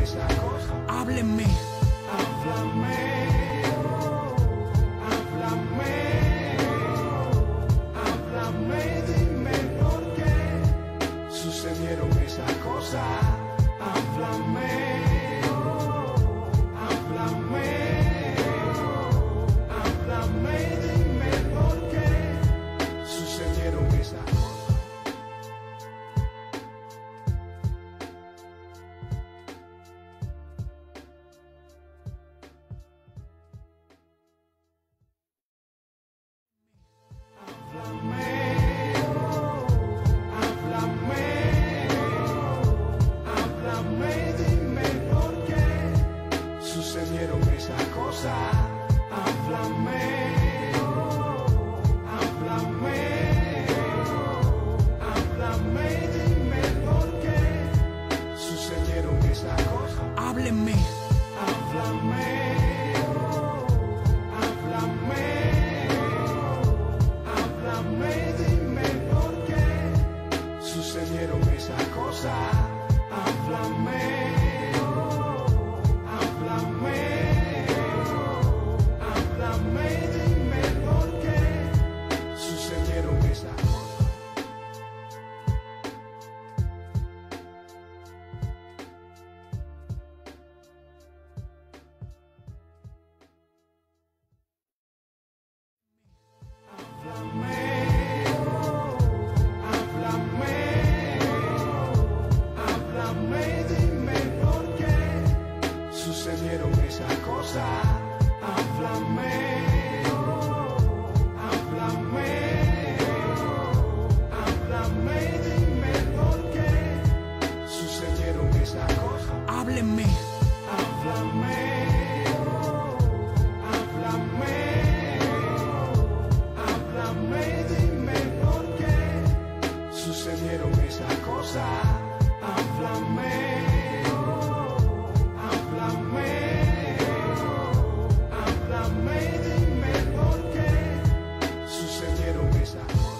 esa cosa. Háblenme. Háblame, háblame, háblame, dime por qué sucedieron esas cosas. Háblame, háblame, háblame, dime por qué sucedieron esas cosas. Háblame, dime por qué sucedieron esas cosas. Háblame, háblame, háblame, dime por qué sucedieron esas cosas. Háblenme. Háblame, háblame, háblame, dime por qué sucedieron esas cosas. Háblame, háblame, háblame, dime por qué sucedieron esas cosas. Háblame, háblame, háblame, dime por qué sucedieron esas cosas. Háblame, háblame, háblame, dime por qué sucedieron esas cosas. Háblenme. Háblame, háblame, háblame, dime por qué sucedieron esas cosas. Háblame, háblame, háblame, dime por qué sucedieron esas cosas.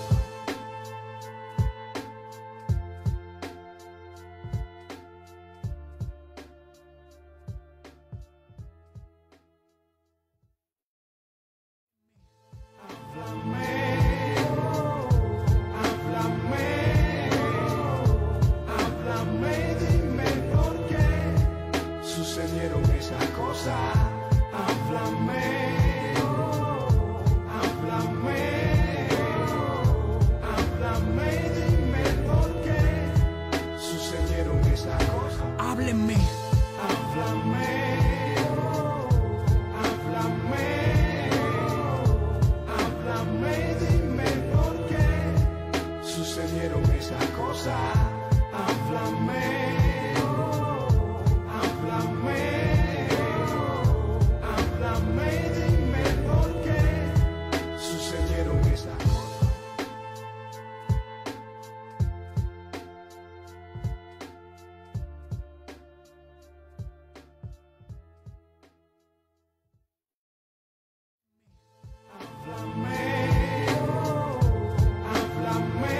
Háblame, háblame, háblame, dime por qué sucedieron esas cosas. Háblame, háblame, háblame, dime por qué sucedieron esas cosas. Háblenme. Háblame, háblame, háblame, dime por qué sucedieron esas cosas. Háblame, háblame, háblame, dime por qué sucedieron esas cosas. Háblame, háblame,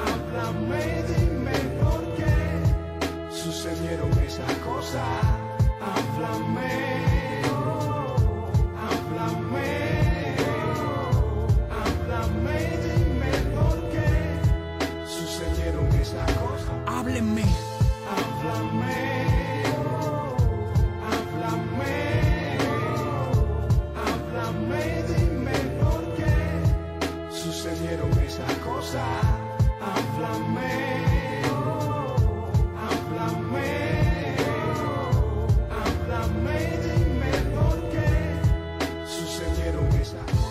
háblame, dime por qué sucedieron esas cosas. Háblame, háblame, háblame, dime por qué sucedieron esas cosas. Háblenme. Háblame, háblame, háblame, dime por qué sucedieron esas cosas. Háblame, háblame, háblame, dime por qué sucedieron esas cosas.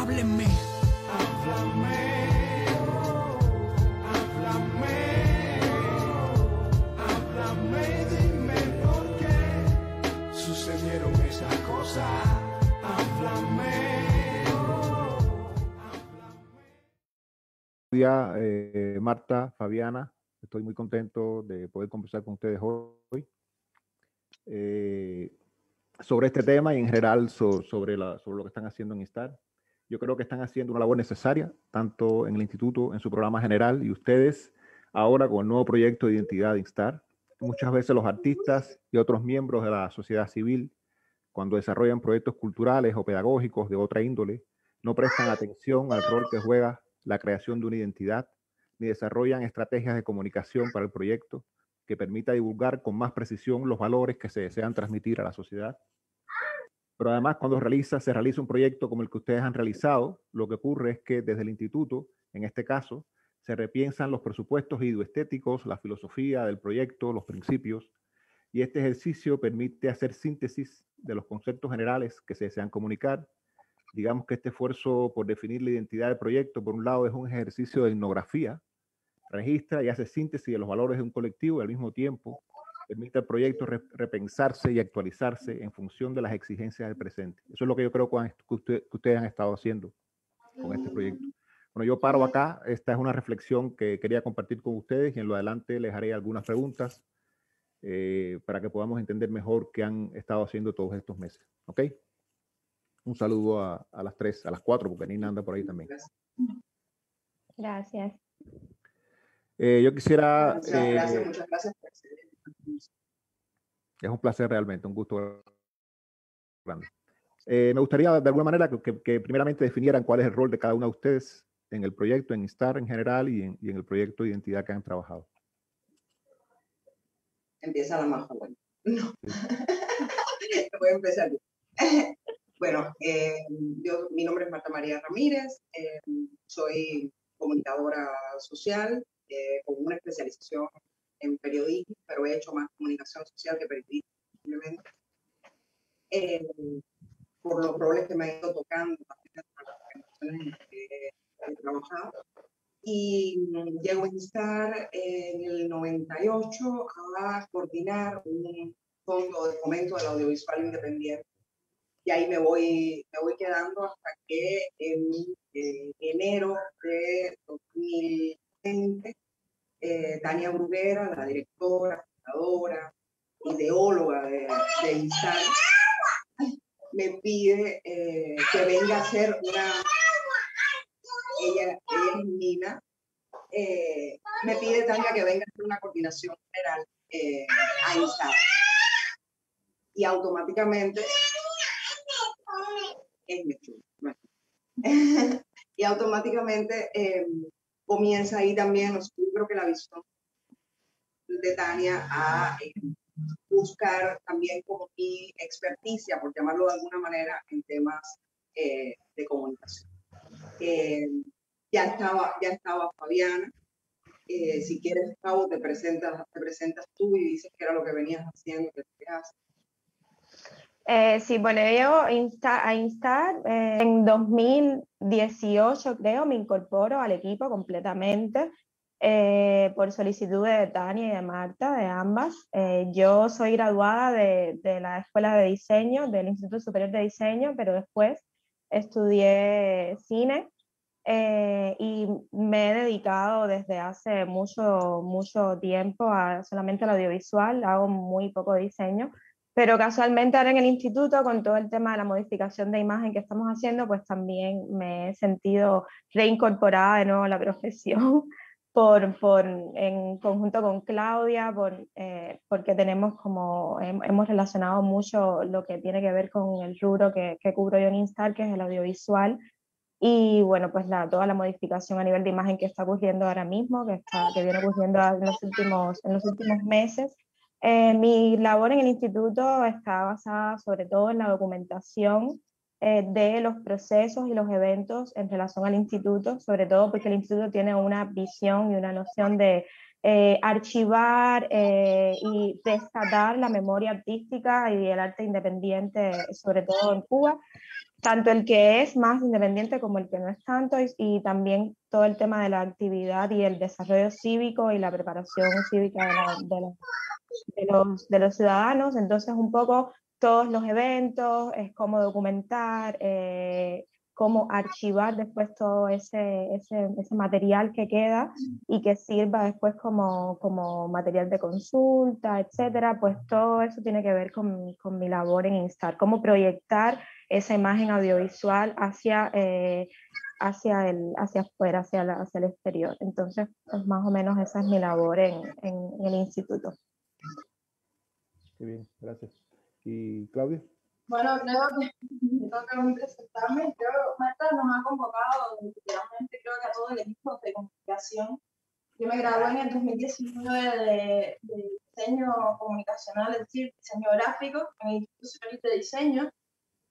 Háblenme. Háblame, háblame, háblame y dime por qué sucedieron esas cosas. Háblame. Marta, Fabiana, estoy muy contento de poder conversar con ustedes hoy sobre este tema y en general sobre lo que están haciendo en INSTAR. Yo creo que están haciendo una labor necesaria, tanto en el instituto, en su programa general, y ustedes ahora con el nuevo proyecto de identidad de INSTAR. Muchas veces los artistas y otros miembros de la sociedad civil, cuando desarrollan proyectos culturales o pedagógicos de otra índole, no prestan atención al rol que juega la creación de una identidad, ni desarrollan estrategias de comunicación para el proyecto que permita divulgar con más precisión los valores que se desean transmitir a la sociedad. Pero además, cuando se realiza un proyecto como el que ustedes han realizado, lo que ocurre es que desde el instituto, en este caso, se repiensan los presupuestos idioestéticos, la filosofía del proyecto, los principios, y este ejercicio permite hacer síntesis de los conceptos generales que se desean comunicar. Digamos que este esfuerzo por definir la identidad del proyecto, por un lado, es un ejercicio de etnografía, registra y hace síntesis de los valores de un colectivo y al mismo tiempo permite al proyecto repensarse y actualizarse en función de las exigencias del presente. Eso es lo que yo creo que ustedes han estado haciendo con este proyecto. Bueno, yo paro acá. Esta es una reflexión que quería compartir con ustedes y en lo adelante les haré algunas preguntas para que podamos entender mejor qué han estado haciendo todos estos meses. ¿Ok? Un saludo a las 3, a las 4, porque Nina anda por ahí también. Gracias. Yo quisiera... muchas gracias. Es un placer realmente, un gusto grande. Me gustaría de alguna manera que primeramente definieran cuál es el rol de cada uno de ustedes en el proyecto, en INSTAR en general y en el proyecto de identidad que han trabajado. Empieza la más joven. No. Voy a empezar yo. Bueno, mi nombre es Marta María Ramírez, soy comunicadora social con una especialización en periodismo, pero he hecho más comunicación social que periodismo, simplemente. Por los roles que me han ido tocando, también las organizaciones en las que he trabajado. Y llego a INSTAR en el 98 a coordinar un fondo de fomento del audiovisual independiente. Y ahí me voy quedando hasta que en enero de 2020, Tania Bruguera, la directora, fundadora, ideóloga de INSTAR, me pide que venga a hacer una... Ella es Nina. Me pide Tania que venga a hacer una coordinación general a INSTAR. Y automáticamente... y automáticamente comienza ahí también, yo creo que la visión de Tania a buscar también como mi experticia, por llamarlo de alguna manera, en temas de comunicación. Ya estaba Fabiana. Si quieres, Cabo, te presentas tú y dices qué era lo que venías haciendo, qué haces. Sí, bueno, yo a INSTAR en 2018, creo, me incorporo al equipo completamente por solicitud de Tania y de Marta, de ambas. Yo soy graduada de la Escuela de Diseño, del Instituto Superior de Diseño, pero después estudié cine y me he dedicado desde hace mucho tiempo solamente al audiovisual, hago muy poco diseño. Pero casualmente ahora en el instituto, con todo el tema de la modificación de imagen que estamos haciendo, pues también me he sentido reincorporada de nuevo a la profesión en conjunto con Claudia, porque hemos relacionado mucho lo que tiene que ver con el rubro que cubro yo en INSTAR, que es el audiovisual. Y bueno, pues toda la modificación a nivel de imagen que está ocurriendo ahora mismo, que viene ocurriendo en los últimos meses. Mi labor en el instituto está basada sobre todo en la documentación de los procesos y los eventos en relación al instituto, sobre todo porque el instituto tiene una visión y una noción de archivar y rescatar la memoria artística y el arte independiente, sobre todo en Cuba, tanto el que es más independiente como el que no es tanto, y también todo el tema de la actividad y el desarrollo cívico y la preparación cívica de los ciudadanos. Entonces, un poco todos los eventos, es cómo documentar, cómo archivar después todo ese material que queda y que sirva después como material de consulta, etcétera. Pues todo eso tiene que ver con mi labor en Instar, cómo proyectar esa imagen audiovisual hacia afuera, hacia el exterior. Entonces, pues más o menos esa es mi labor en el instituto. Qué bien, gracias. ¿Y Claudia? Bueno, creo que me toca a mí presentarme. Creo que Marta nos ha convocado literalmente, creo que a todo el equipo de comunicación. Yo me gradué en el 2019 de diseño comunicacional, es decir, diseño gráfico en el Instituto Superior de Diseño.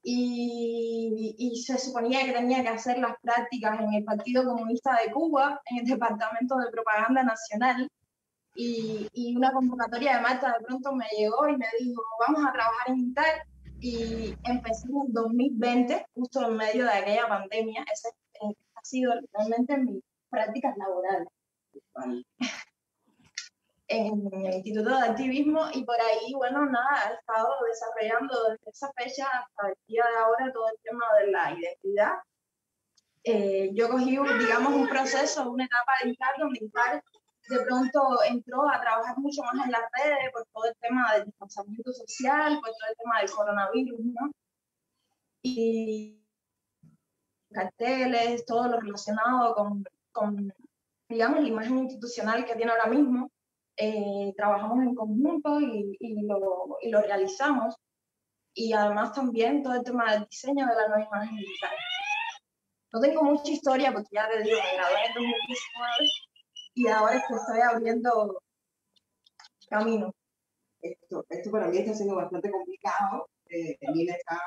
Y se suponía que tenía que hacer las prácticas en el Partido Comunista de Cuba, en el Departamento de Propaganda Nacional. Y una convocatoria de Marta de pronto me llegó y me dijo, vamos a trabajar en Instar. Y empecé en el 2020, justo en medio de aquella pandemia. Ese ha sido realmente mis prácticas laborales en el Instituto de Activismo, y por ahí, bueno, nada, he estado desarrollando desde esa fecha hasta el día de ahora todo el tema de la identidad. Yo cogí, digamos, un proceso, una etapa de Instar donde Instar de pronto entró a trabajar mucho más en las redes por todo el tema del distanciamiento social, por todo el tema del coronavirus, ¿no? Y carteles, todo lo relacionado con, digamos, la imagen institucional que tiene ahora mismo. Trabajamos en conjunto y lo realizamos. Y además también todo el tema del diseño de la nueva imagen digital. No tengo mucha historia porque ya te digo, me gradué en 2019 y ahora es que estoy abriendo camino. Esto para mí está siendo bastante complicado. Nina está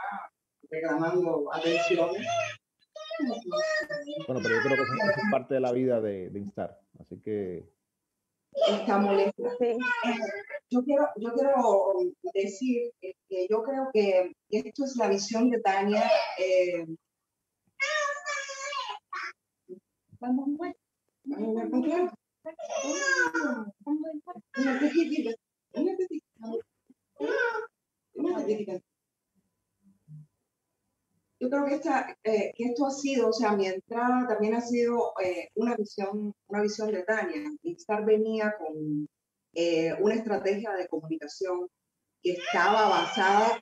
reclamando atención. Bueno, pero yo creo que eso es parte de la vida de Instar, así que... Está molesta. Sí. Yo quiero decir que yo creo que esto es la visión de Tania. Vamos a ver con claro. Una tetita. Yo creo que esto ha sido, o sea, mi entrada también ha sido una visión de Tania. Instar venía con una estrategia de comunicación que estaba basada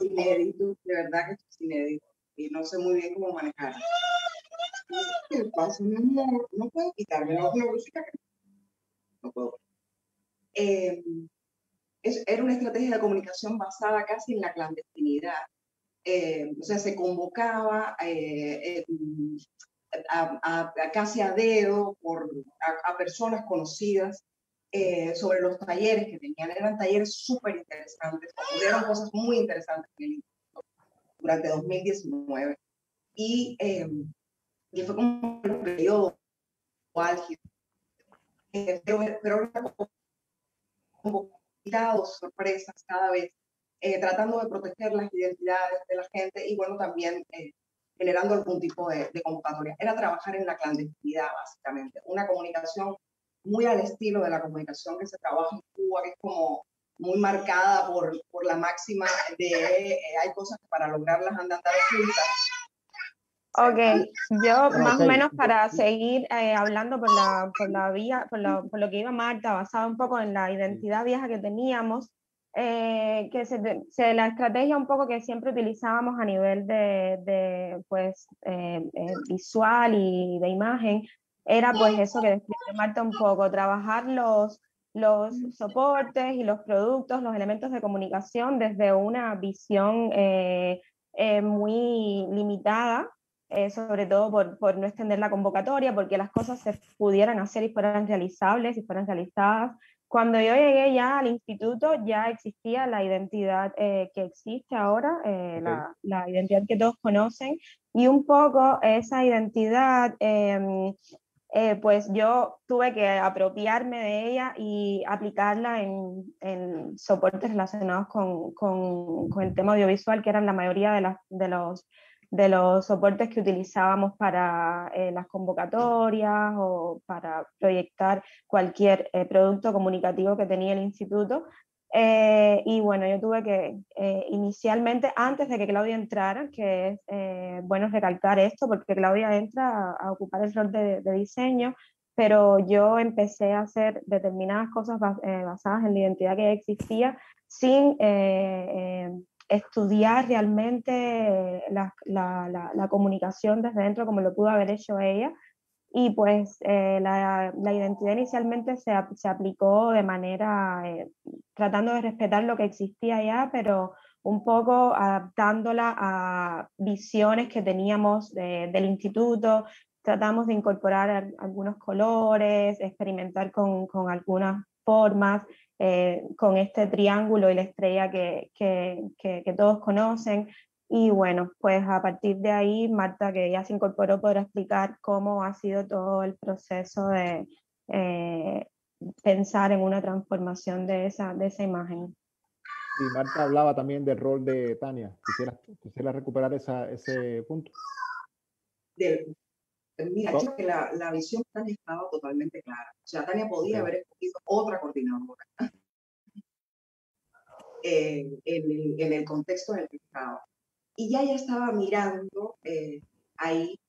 inédito, de verdad que esto es inédito y no sé muy bien cómo manejarlo. ¿Qué pasa, mi amor? No puedo quitarme la música. No puedo. Era una estrategia de comunicación basada casi en la clandestinidad. O sea, se convocaba casi a dedo a personas conocidas sobre los talleres que tenían. Eran talleres súper interesantes, ocurrieron cosas muy interesantes en el instituto durante 2019. Y fue como un periodo álgido. Pero como invitados, sorpresas cada vez, tratando de proteger las identidades de la gente y bueno, también generando algún tipo de convocatoria. Era trabajar en la clandestinidad, básicamente. Una comunicación muy al estilo de la comunicación que se trabaja en Cuba, que es como muy marcada por la máxima de hay cosas que para lograrlas han de andar ocultas. Ok, yo más o ok. menos para seguir hablando por lo que iba Marta, basado un poco en la identidad vieja que teníamos, la estrategia un poco que siempre utilizábamos a nivel visual y de imagen, era pues eso que describe Marta un poco, trabajar los soportes y los productos, los elementos de comunicación desde una visión muy limitada. Sobre todo por no extender la convocatoria, porque las cosas se pudieran hacer y fueran realizables y fueran realizadas Cuando yo llegué ya al instituto, ya existía la identidad que existe ahora, la identidad que todos conocen, y un poco esa identidad, pues yo tuve que apropiarme de ella y aplicarla en soportes relacionados con el tema audiovisual, que eran la mayoría de los soportes que utilizábamos para las convocatorias o para proyectar cualquier producto comunicativo que tenía el instituto. Y bueno, yo tuve que inicialmente, antes de que Claudia entrara, que es bueno recalcar esto, porque Claudia entra a ocupar el rol de diseño, pero yo empecé a hacer determinadas cosas basadas en la identidad que ya existía, sin estudiar realmente la comunicación desde dentro como lo pudo haber hecho ella. Y pues la identidad inicialmente se aplicó de manera, tratando de respetar lo que existía ya, pero un poco adaptándola a visiones que teníamos del instituto. Tratamos de incorporar algunos colores, experimentar con algunas formas, con este triángulo y la estrella que todos conocen. Y bueno, pues a partir de ahí, Marta, que ya se incorporó, podrá explicar cómo ha sido todo el proceso de pensar en una transformación de esa imagen. Y Marta hablaba también del rol de Tania. ¿Quisiera recuperar ese punto? Mira, yo creo que la visión de Tania estaba totalmente clara. O sea, Tania podía haber escogido otra coordinadora en el contexto en el que estaba. Y ya ella estaba mirando ahí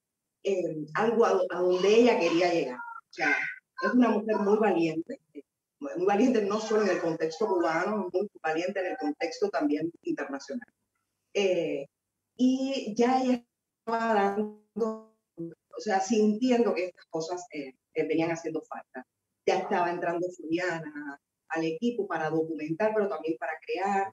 algo a donde ella quería llegar. O sea, es una mujer muy valiente no solo en el contexto cubano, muy valiente en el contexto también internacional. Y ya ella estaba dando, o sea, sintiendo que estas cosas venían haciendo falta. Ya estaba entrando Juliana al equipo para documentar, pero también para crear.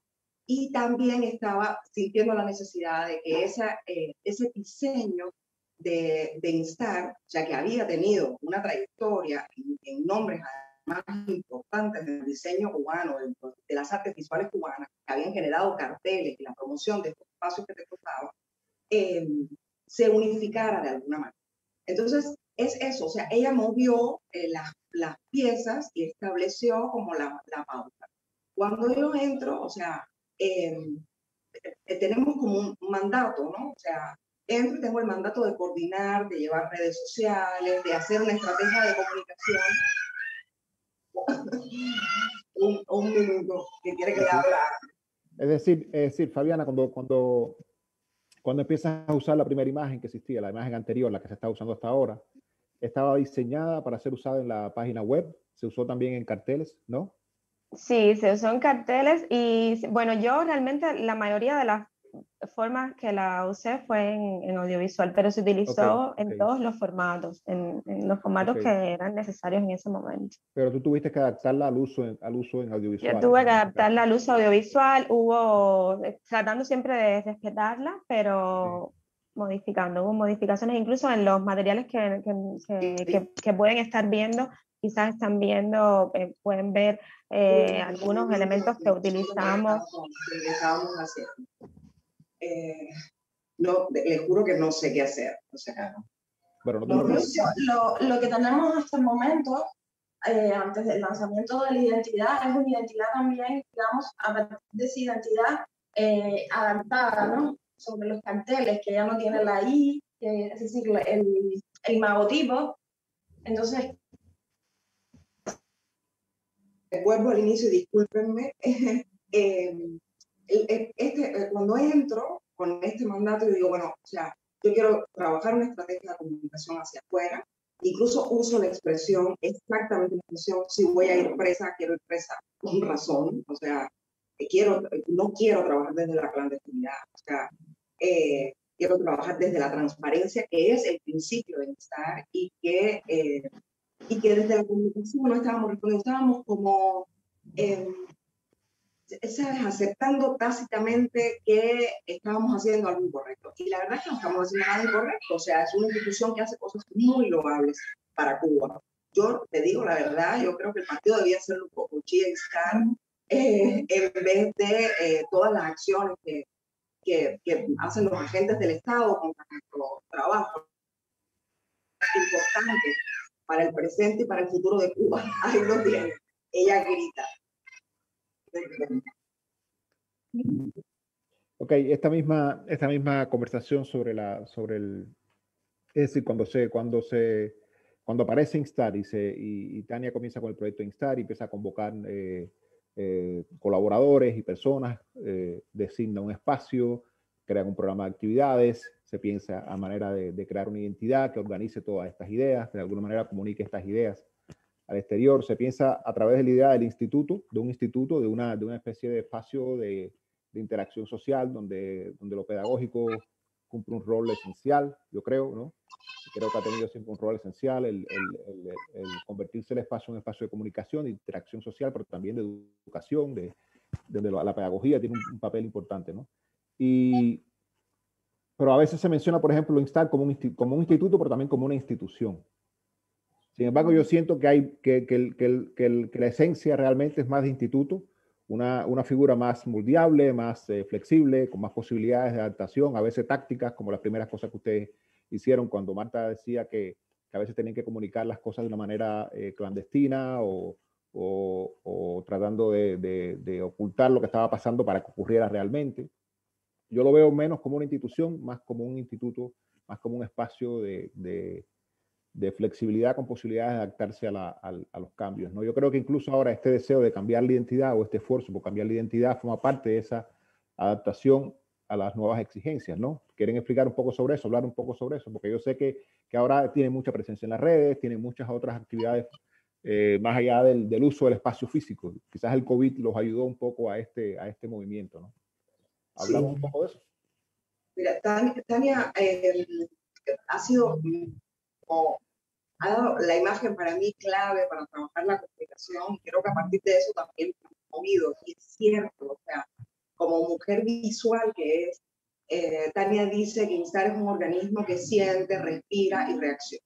Y también estaba sintiendo la necesidad de que ese diseño de Instar, ya que había tenido una trayectoria en nombres más importantes del diseño cubano, de las artes visuales cubanas, que habían generado carteles y la promoción de estos espacios que te contaba, se unificara de alguna manera. Entonces, es eso, o sea, ella movió las piezas y estableció como la pauta. Cuando yo entro, o sea, tenemos como un mandato, ¿no? O sea, entro y tengo el mandato de coordinar, de llevar redes sociales, de hacer una estrategia de comunicación. un minuto, que quiere que le hable. Es decir, Fabiana, cuando empiezas a usar la primera imagen que existía, la imagen anterior, la que se está usando hasta ahora, estaba diseñada para ser usada en la página web, se usó también en carteles, ¿no? Sí, se usó en carteles y bueno, yo realmente la mayoría de las formas que la usé fue en audiovisual, pero se utilizó en todos los formatos, en los formatos que eran necesarios en ese momento. Pero tú tuviste que adaptarla al uso en audiovisual. Yo tuve que adaptarla al uso audiovisual, tratando siempre de respetarla, pero hubo modificaciones incluso en los materiales que pueden estar viendo, quizás están viendo, pueden ver algunos elementos que utilizamos. No, les juro que no sé qué hacer. O sea, bueno, lo que tenemos hasta el momento, antes del lanzamiento de la identidad, es una identidad también, digamos, a partir de esa identidad adaptada, ¿no? Sobre los carteles, que ya no tiene la I, es decir, el imagotipo. Entonces, vuelvo al inicio y discúlpenme. Cuando entro con este mandato, yo digo, bueno, o sea, yo quiero trabajar una estrategia de comunicación hacia afuera, incluso uso la expresión, exactamente la expresión, si voy a ir presa, quiero ir presa con razón, o sea, no quiero trabajar desde la clandestinidad, o sea, quiero trabajar desde la transparencia, que es el principio de Instar, y que desde la comunicación no estábamos respondiendo, estábamos como ¿sabes? Aceptando tácitamente que estábamos haciendo algo incorrecto. Y la verdad es que no estamos haciendo nada incorrecto. O sea, es una institución que hace cosas muy loables para Cuba. yo te digo la verdad, yo creo que el partido debía hacerlo un poco Instar, en vez de todas las acciones que hacen los agentes del Estado contra nuestro trabajo importante para el presente y para el futuro de Cuba. Ahí lo tiene. Ella grita. Ok, esta misma conversación sobre es decir, cuando aparece Instar y Tania comienza con el proyecto Instar y empieza a convocar colaboradores y personas, designa un espacio, crea un programa de actividades, se piensa a manera de crear una identidad que organice todas estas ideas, de alguna manera comunique estas ideas al exterior, se piensa a través de la idea del instituto, de una especie de espacio de interacción social donde lo pedagógico cumple un rol esencial, yo creo, ¿no? Creo que ha tenido siempre un rol esencial el convertirse el espacio en un espacio de comunicación, de interacción social, pero también de educación, donde la pedagogía tiene un papel importante, ¿no? Pero a veces se menciona, por ejemplo, Instar como un instituto, pero también como una institución. Sin embargo, yo siento que la esencia realmente es más de instituto, una figura más moldeable, más flexible, con más posibilidades de adaptación, a veces tácticas, como las primeras cosas que ustedes hicieron cuando Marta decía que a veces tenían que comunicar las cosas de una manera clandestina o tratando de ocultar lo que estaba pasando para que ocurriera realmente. Yo lo veo menos como una institución, más como un instituto, más como un espacio de flexibilidad con posibilidades de adaptarse a los cambios, ¿no? Yo creo que incluso ahora este deseo de cambiar la identidad o este esfuerzo por cambiar la identidad forma parte de esa adaptación a las nuevas exigencias, ¿no? ¿Quieren explicar un poco sobre eso, hablar un poco sobre eso? Porque yo sé que ahora tiene mucha presencia en las redes, tiene muchas otras actividades más allá del uso del espacio físico. Quizás el COVID los ayudó un poco a este movimiento, ¿no? Hablamos un poco de eso. Mira, Tania ha sido ha dado la imagen para mí clave para trabajar la comunicación, y creo que a partir de eso también me he movido, y es cierto, o sea, como mujer visual que es, Tania dice que Instar es un organismo que siente, respira y reacciona.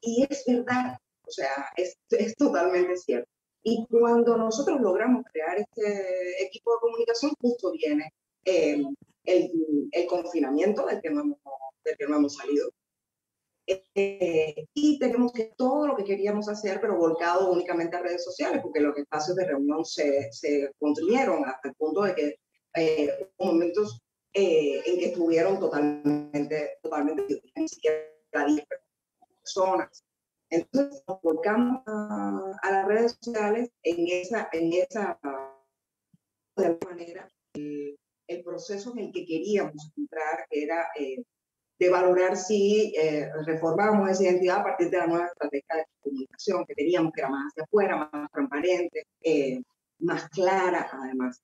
Y es verdad, o sea, es totalmente cierto. Y cuando nosotros logramos crear este equipo de comunicación, justo viene el confinamiento del que no hemos salido. Y tenemos que todo lo que queríamos hacer, pero volcado únicamente a redes sociales, porque los espacios de reunión se construyeron hasta el punto de que hubo momentos en que estuvieron totalmente ni siquiera 10 personas. Entonces nos volcamos a las redes sociales en esa de alguna manera el proceso en el que queríamos entrar, que era de valorar si reformábamos esa identidad a partir de la nueva estrategia de comunicación que teníamos, que era más hacia afuera, más transparente, más clara, además.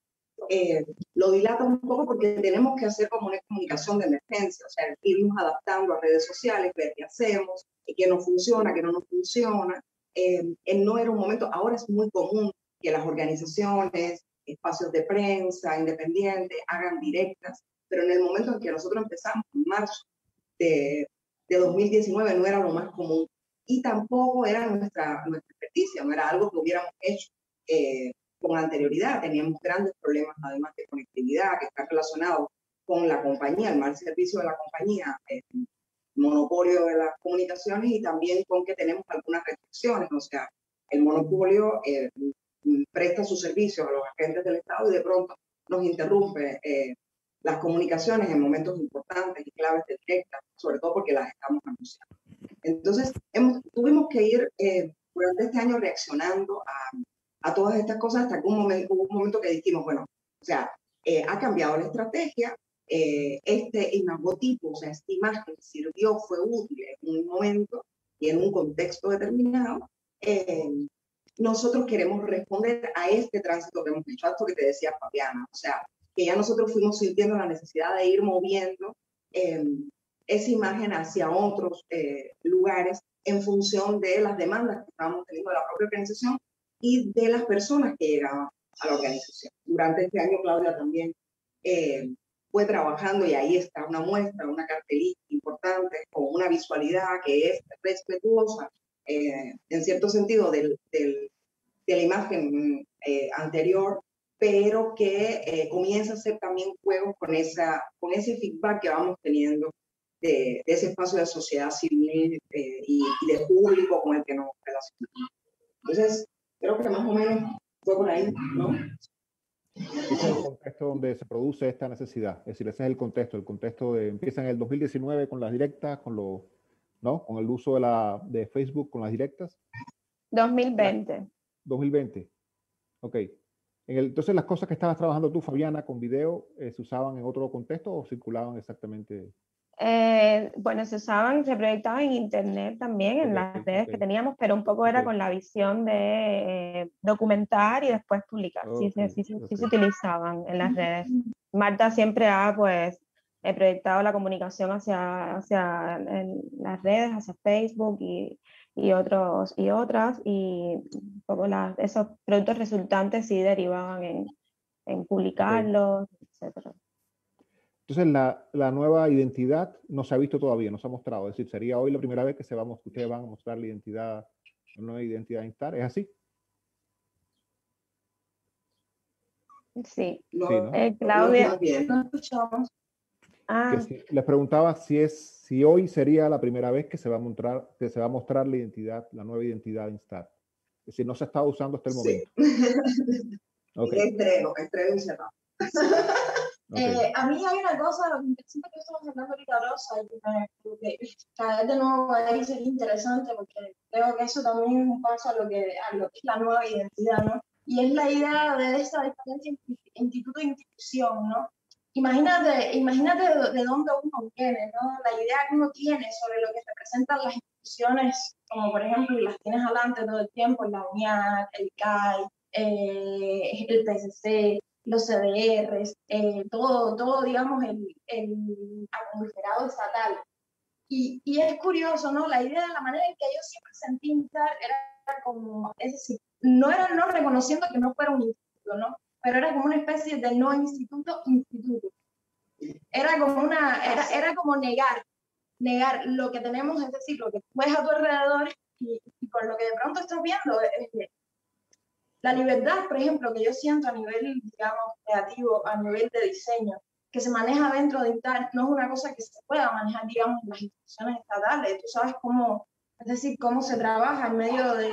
Lo dilata un poco porque tenemos que hacer como una comunicación de emergencia, o sea, irnos adaptando a redes sociales, ver qué hacemos, qué no funciona, qué no nos funciona. No era un momento, ahora es muy común que las organizaciones, espacios de prensa independientes hagan directas, pero en el momento en que nosotros empezamos, en marzo de 2019, no era lo más común y tampoco era nuestra experticia, no era algo que hubiéramos hecho con anterioridad. Teníamos grandes problemas además de conectividad que está relacionado con la compañía, el mal servicio de la compañía, el monopolio de las comunicaciones, y también con que tenemos algunas restricciones, o sea, el monopolio presta sus servicios a los agentes del Estado y de pronto nos interrumpe las comunicaciones en momentos importantes y claves de directa, sobre todo porque las estamos anunciando. Entonces, tuvimos que ir durante este año reaccionando a todas estas cosas hasta que hubo un momento que dijimos, bueno, o sea, ha cambiado la estrategia, este imagotipo, o sea, esta imagen sirvió, fue útil en un momento y en un contexto determinado. Nosotros queremos responder a este tránsito que hemos hecho, a esto que te decía Fabiana, o sea, que ya nosotros fuimos sintiendo la necesidad de ir moviendo esa imagen hacia otros lugares en función de las demandas que estábamos teniendo de la propia organización y de las personas que llegaban a la organización. Durante este año, Claudia también fue trabajando, y ahí está una muestra, una cartelita importante, con una visualidad que es respetuosa en cierto sentido, de la imagen anterior, pero que comienza a hacer también juegos con ese feedback que vamos teniendo de ese espacio de sociedad civil y de público con el que nos relacionamos. Entonces, creo que más o menos fue por ahí, ¿no? Ese es el contexto donde se produce esta necesidad. Es decir, ese es el contexto de, empieza en el 2019 con las directas, ¿no? Con el uso de Facebook con las directas. 2020. 2020. Ok. Entonces, las cosas que estabas trabajando tú, Fabiana, con video, ¿se usaban en otro contexto o circulaban exactamente? Bueno, se proyectaban en internet también, en las redes que teníamos, pero un poco era con la visión de documentar y después publicar. Sí se utilizaban en las redes. Marta siempre ha proyectado la comunicación hacia en las redes, hacia Facebook y otras, y un poco esos productos resultantes sí derivaban en publicarlos, etcétera. Entonces, la nueva identidad no se ha visto todavía, no se ha mostrado. Es decir, sería hoy la primera vez que ustedes van a mostrar la nueva identidad de Instar. ¿Es así? Sí. No, Sí, ¿no? Claudia, No escuchamos. Les preguntaba si hoy sería la primera vez que se va a mostrar la nueva identidad de Instar. Es decir, no se está usando hasta el momento. Okay. Estreno y cerrado. Okay. A mí hay una cosa, lo interesante que estamos hablando ahorita, Rosa, y que cada vez de nuevo ahí sería interesante, porque creo que eso también es un paso a lo que es la nueva identidad, ¿no? Y es la idea de esta diferencia instituto-institución, ¿no? Imagínate de dónde uno viene, ¿no? La idea que uno tiene sobre lo que representan las instituciones, como por ejemplo, y las tienes adelante todo el tiempo, la UNIAC, el CAI, el PSC, los CDRs, todo, digamos, el aglomerado estatal. Y es curioso, ¿no? La idea de la manera en que yo siempre sentí Instar era como, es decir, no reconociendo que no fuera un instituto, ¿no? Pero era como una especie de no instituto. Era como negar lo que tenemos, es decir, lo que ves a tu alrededor y con lo que de pronto estás viendo. La libertad, por ejemplo, que yo siento a nivel, digamos, creativo, a nivel de diseño, que se maneja dentro de Instar, no es una cosa que se pueda manejar, digamos, en las instituciones estatales. Tú sabes cómo, es decir, cómo se trabaja en medio de,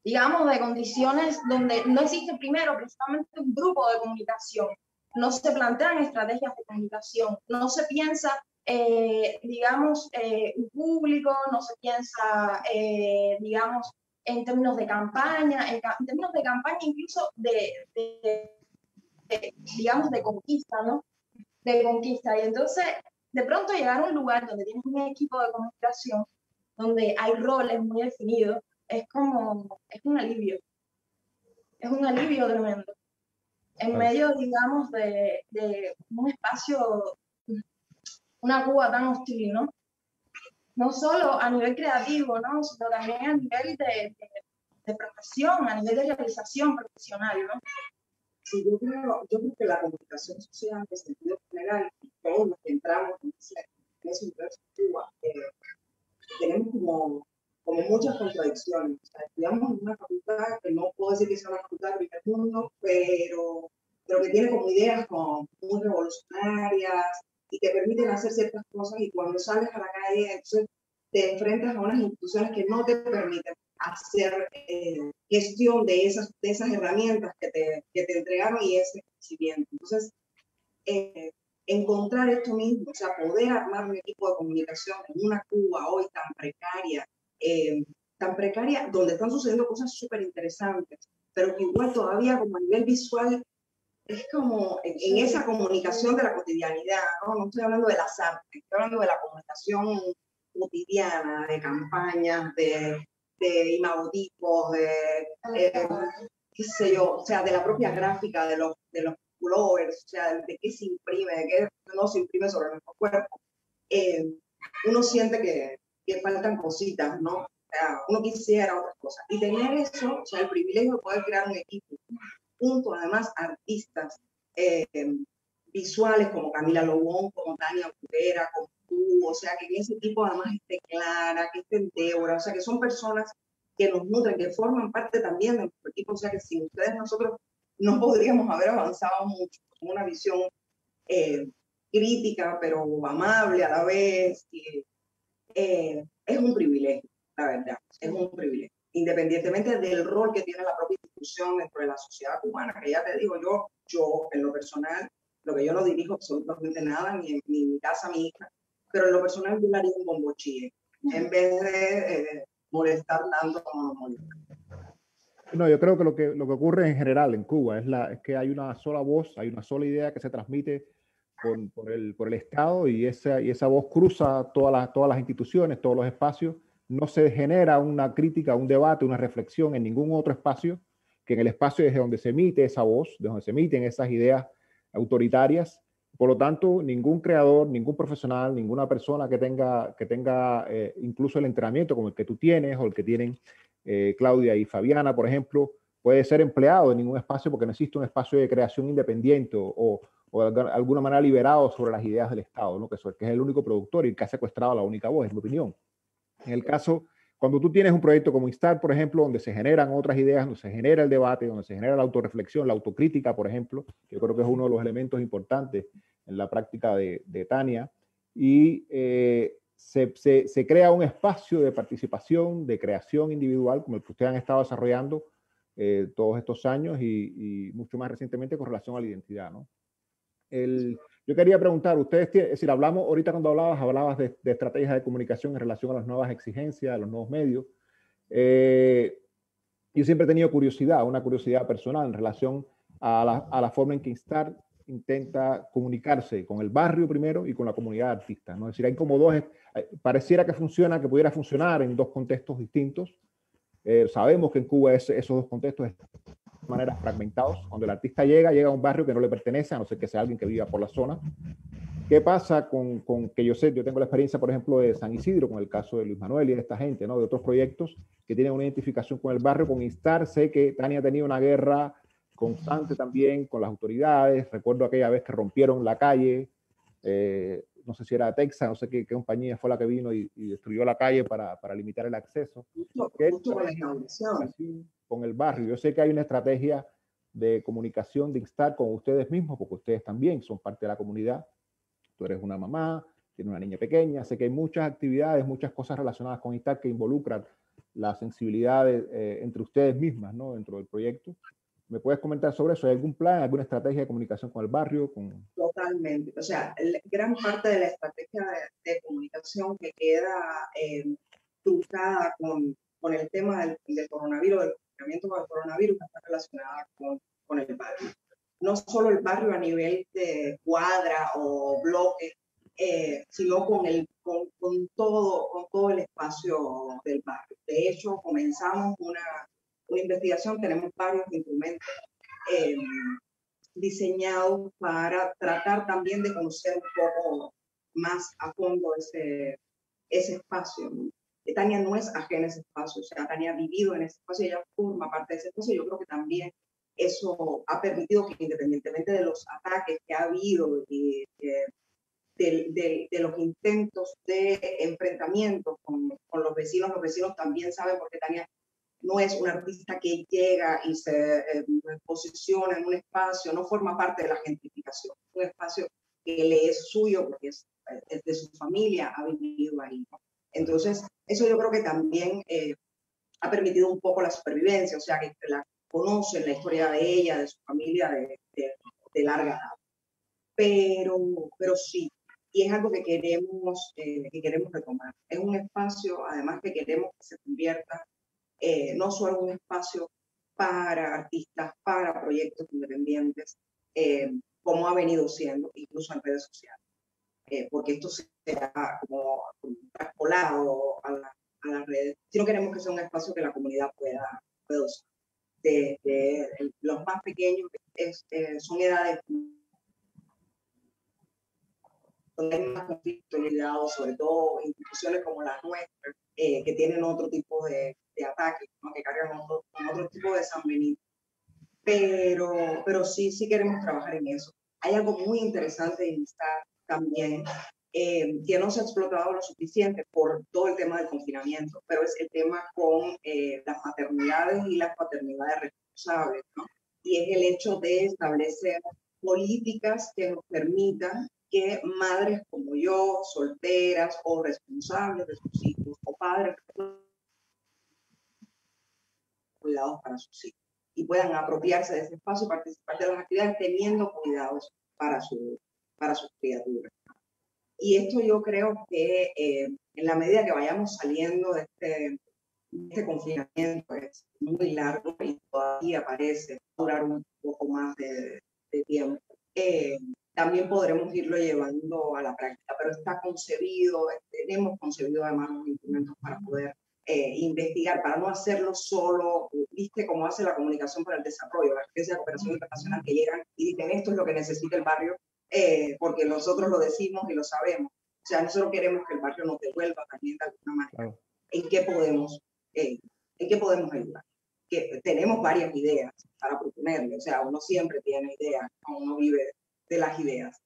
digamos, de condiciones donde no existe primero precisamente un grupo de comunicación, no se plantean estrategias de comunicación, no se piensa, digamos, un público, no se piensa, digamos, en términos de campaña, en términos de campaña incluso digamos, de conquista, ¿no? De conquista. Y entonces, de pronto llegar a un lugar donde tienes un equipo de comunicación, donde hay roles muy definidos, es un alivio. Es un alivio tremendo. En medio, digamos, de un espacio, una Cuba tan hostil, ¿no? No solo a nivel creativo, ¿no? Sino también a nivel de profesión, a nivel de realización profesional, ¿no? Sí, yo creo que la comunicación social, en sentido general, todos los que entramos en ese universo de Cuba, tenemos como muchas contradicciones. O sea, estudiamos en una facultad que no puedo decir que sea una facultad de primer mundo, pero que tiene como ideas como muy revolucionarias y que permiten hacer ciertas cosas, y cuando sales a la calle, entonces te enfrentas a unas instituciones que no te permiten hacer gestión de esas herramientas que te entregaron y ese conocimiento. Entonces, encontrar esto mismo, o sea, poder armar un equipo de comunicación en una Cuba hoy tan precaria, donde están sucediendo cosas súper interesantes, pero que igual todavía como a nivel visual es como en esa comunicación de la cotidianidad, ¿no? No estoy hablando de las artes, estoy hablando de la comunicación cotidiana, de campañas, de imagotipos, qué sé yo, o sea, de la propia gráfica, de los colores, o sea, de qué se imprime, de qué no se imprime sobre nuestro cuerpo. Uno siente que faltan cositas, ¿no? O sea, uno quisiera otras cosas. Y tener eso, o sea, el privilegio de poder crear un equipo, junto además artistas visuales como Camila Lobón, como Tania Ocurera, como tú, o sea, que en ese equipo además esté Clara, que esté Débora, o sea, que son personas que nos nutren, que forman parte también de nuestro equipo, o sea, que sin ustedes nosotros no podríamos haber avanzado mucho, con una visión crítica, pero amable a la vez, y, es un privilegio, la verdad, es un privilegio, independientemente del rol que tiene la propia institución dentro de la sociedad cubana, que ya te digo, yo en lo personal, lo que yo no dirijo absolutamente nada, ni en mi casa, mi hija, pero en lo personal yo le haría un bombochile, en vez de molestar tanto como nos molesta. No, yo creo que lo que ocurre en general en Cuba es que hay una sola voz, hay una sola idea que se transmite por el Estado y esa voz cruza todas las instituciones, todos los espacios. No se genera una crítica, un debate, una reflexión en ningún otro espacio que en el espacio desde donde se emite esa voz, desde donde se emiten esas ideas autoritarias. Por lo tanto, ningún creador, ningún profesional, ninguna persona que tenga incluso el entrenamiento como el que tú tienes o el que tienen Claudia y Fabiana, por ejemplo, puede ser empleado en ningún espacio porque no existe un espacio de creación independiente o de alguna manera liberado sobre las ideas del Estado, ¿no? que es el único productor y el que ha secuestrado la única voz, en mi opinión. En el caso, cuando tú tienes un proyecto como Instar, por ejemplo, donde se generan otras ideas, donde se genera el debate, donde se genera la autorreflexión, la autocrítica, por ejemplo, que yo creo que es uno de los elementos importantes en la práctica de Tania, y se crea un espacio de participación, de creación individual, como el que ustedes han estado desarrollando todos estos años y mucho más recientemente con relación a la identidad, ¿no? Yo quería preguntar, ustedes, es decir, ahorita cuando hablabas de estrategias de comunicación en relación a las nuevas exigencias, a los nuevos medios. Yo siempre he tenido una curiosidad personal en relación a la forma en que Instar intenta comunicarse con el barrio primero y con la comunidad de artistas, ¿no? Es decir, hay como pareciera que pudiera funcionar en dos contextos distintos. Sabemos que en Cuba esos dos contextos están de manera fragmentados. Cuando el artista llega a un barrio que no le pertenece, a no ser que sea alguien que viva por la zona. ¿Qué pasa con que yo tengo la experiencia, por ejemplo, de San Isidro, con el caso de Luis Manuel y de esta gente, ¿no? De otros proyectos que tienen una identificación con el barrio, con Instar? Sé que Tania ha tenido una guerra constante también con las autoridades. Recuerdo aquella vez que rompieron la calle, no sé si era Texas, no sé qué compañía fue la que vino y destruyó la calle para limitar el acceso. Justo con la inauguración. Con el barrio. Yo sé que hay una estrategia de comunicación de Instar con ustedes mismos, porque ustedes también son parte de la comunidad. Tú eres una mamá, tienes una niña pequeña. Sé que hay muchas actividades, muchas cosas relacionadas con Instar que involucran la sensibilidad entre ustedes mismas, ¿no? Dentro del proyecto. ¿Me puedes comentar sobre eso? ¿Hay algún plan, alguna estrategia de comunicación con el barrio? Totalmente. O sea, gran parte de la estrategia de comunicación que queda truncada con el tema del coronavirus, del confinamiento con el coronavirus, está relacionada con el barrio. No solo el barrio a nivel de cuadra o bloque, sino con todo el espacio del barrio. De hecho, comenzamos una investigación, tenemos varios instrumentos diseñados para tratar también de conocer un poco más a fondo ese espacio, ¿no? Tania no es ajena a ese espacio, o sea, Tania ha vivido en ese espacio, ella forma parte de ese espacio. Yo creo que también eso ha permitido que, independientemente de los ataques que ha habido y de los intentos de enfrentamiento con los vecinos también saben, porque Tania no es un artista que llega y se posiciona en un espacio, no forma parte de la gentrificación, un espacio que le es suyo porque es de su familia, ha vivido ahí. Entonces, eso yo creo que también ha permitido un poco la supervivencia, o sea, que la conocen la historia de ella, de su familia de larga edad. Pero sí, y es algo que queremos retomar. Es un espacio, además, que queremos que se convierta no solo un espacio para artistas, para proyectos independientes, como ha venido siendo, incluso en redes sociales. Porque esto será como traspolado a las redes. Si no queremos que sea un espacio que la comunidad pueda usar. De los más pequeños son edades donde hay más conflictos lidiados, sobre todo instituciones como las nuestras, que tienen otro tipo de ataques, ¿no? Que cargan con otro tipo de San Benito. Pero sí queremos trabajar en eso. Hay algo muy interesante en Instar también, que no se ha explotado lo suficiente por todo el tema del confinamiento, pero es el tema con las maternidades y las paternidades responsables, ¿no? Y es el hecho de establecer políticas que nos permitan que madres como yo, solteras o responsables de sus hijos, o padres cuidados para sus hijos, y puedan apropiarse de ese espacio y participar de las actividades teniendo cuidados para sus criaturas. Y esto yo creo que en la medida que vayamos saliendo de este confinamiento, es muy largo y todavía parece durar un poco más de tiempo, también podremos irlo llevando a la práctica, pero está concebido, hemos concebido además los instrumentos para poder investigar, para no hacerlo solo, viste cómo hace la comunicación para el desarrollo, la agencia de cooperación internacional que llegan y dicen esto es lo que necesita el barrio, porque nosotros lo decimos y lo sabemos. O sea, nosotros queremos que el barrio nos devuelva también de alguna manera. Claro. ¿En qué podemos ayudar? Que tenemos varias ideas para proponerle, o sea, uno siempre tiene ideas, uno vive de las ideas,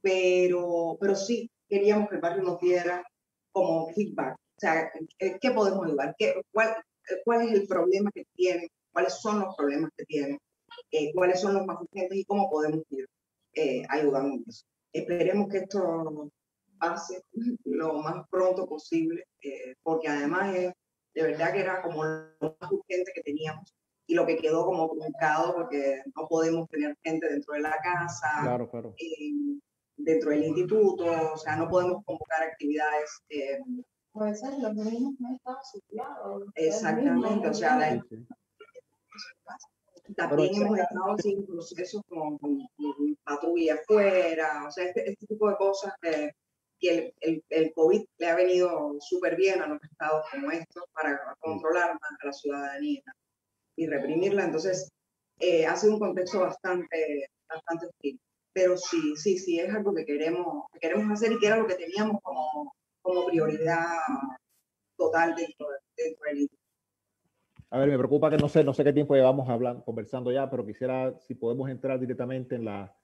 pero sí queríamos que el barrio nos diera como feedback, o sea, ¿qué podemos ayudar? ¿Cuál es el problema que tienen? ¿Cuáles son los problemas que tienen? ¿Cuáles son los más urgentes y cómo podemos ir ayudando en eso? Esperemos que esto pase lo más pronto posible, porque además de verdad que era como lo más urgente que teníamos y lo que quedó como truncado porque no podemos tener gente dentro de la casa, claro, claro. Dentro del instituto, o sea, no podemos convocar actividades. Puede ser, los niños no estaban sitiados. Exactamente, o sea, Sí. también hemos estado sin procesos con patrulla afuera, o sea, este tipo de cosas que el COVID le ha venido súper bien a los estados como estos para controlar más a la ciudadanía y reprimirla. Entonces, ha sido un contexto bastante hostil. Pero sí, es algo que queremos hacer y que era lo que teníamos como prioridad total dentro del instituto. A ver, me preocupa que no sé qué tiempo llevamos conversando ya, pero quisiera si podemos entrar directamente en la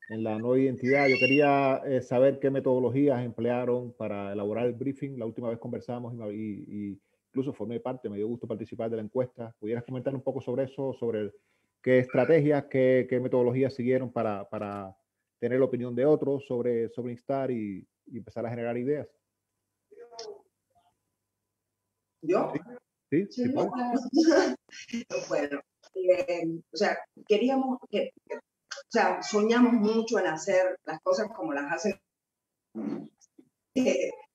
nueva identidad. Yo quería saber qué metodologías emplearon para elaborar el briefing. La última vez conversamos y incluso formé parte, me dio gusto participar de la encuesta. ¿Pudieras comentar un poco sobre eso, sobre qué estrategias, qué metodologías siguieron para tener la opinión de otros sobre Instar y empezar a generar ideas? ¿Yo? Sí, bueno, o sea, soñamos mucho en hacer las cosas como las hacen,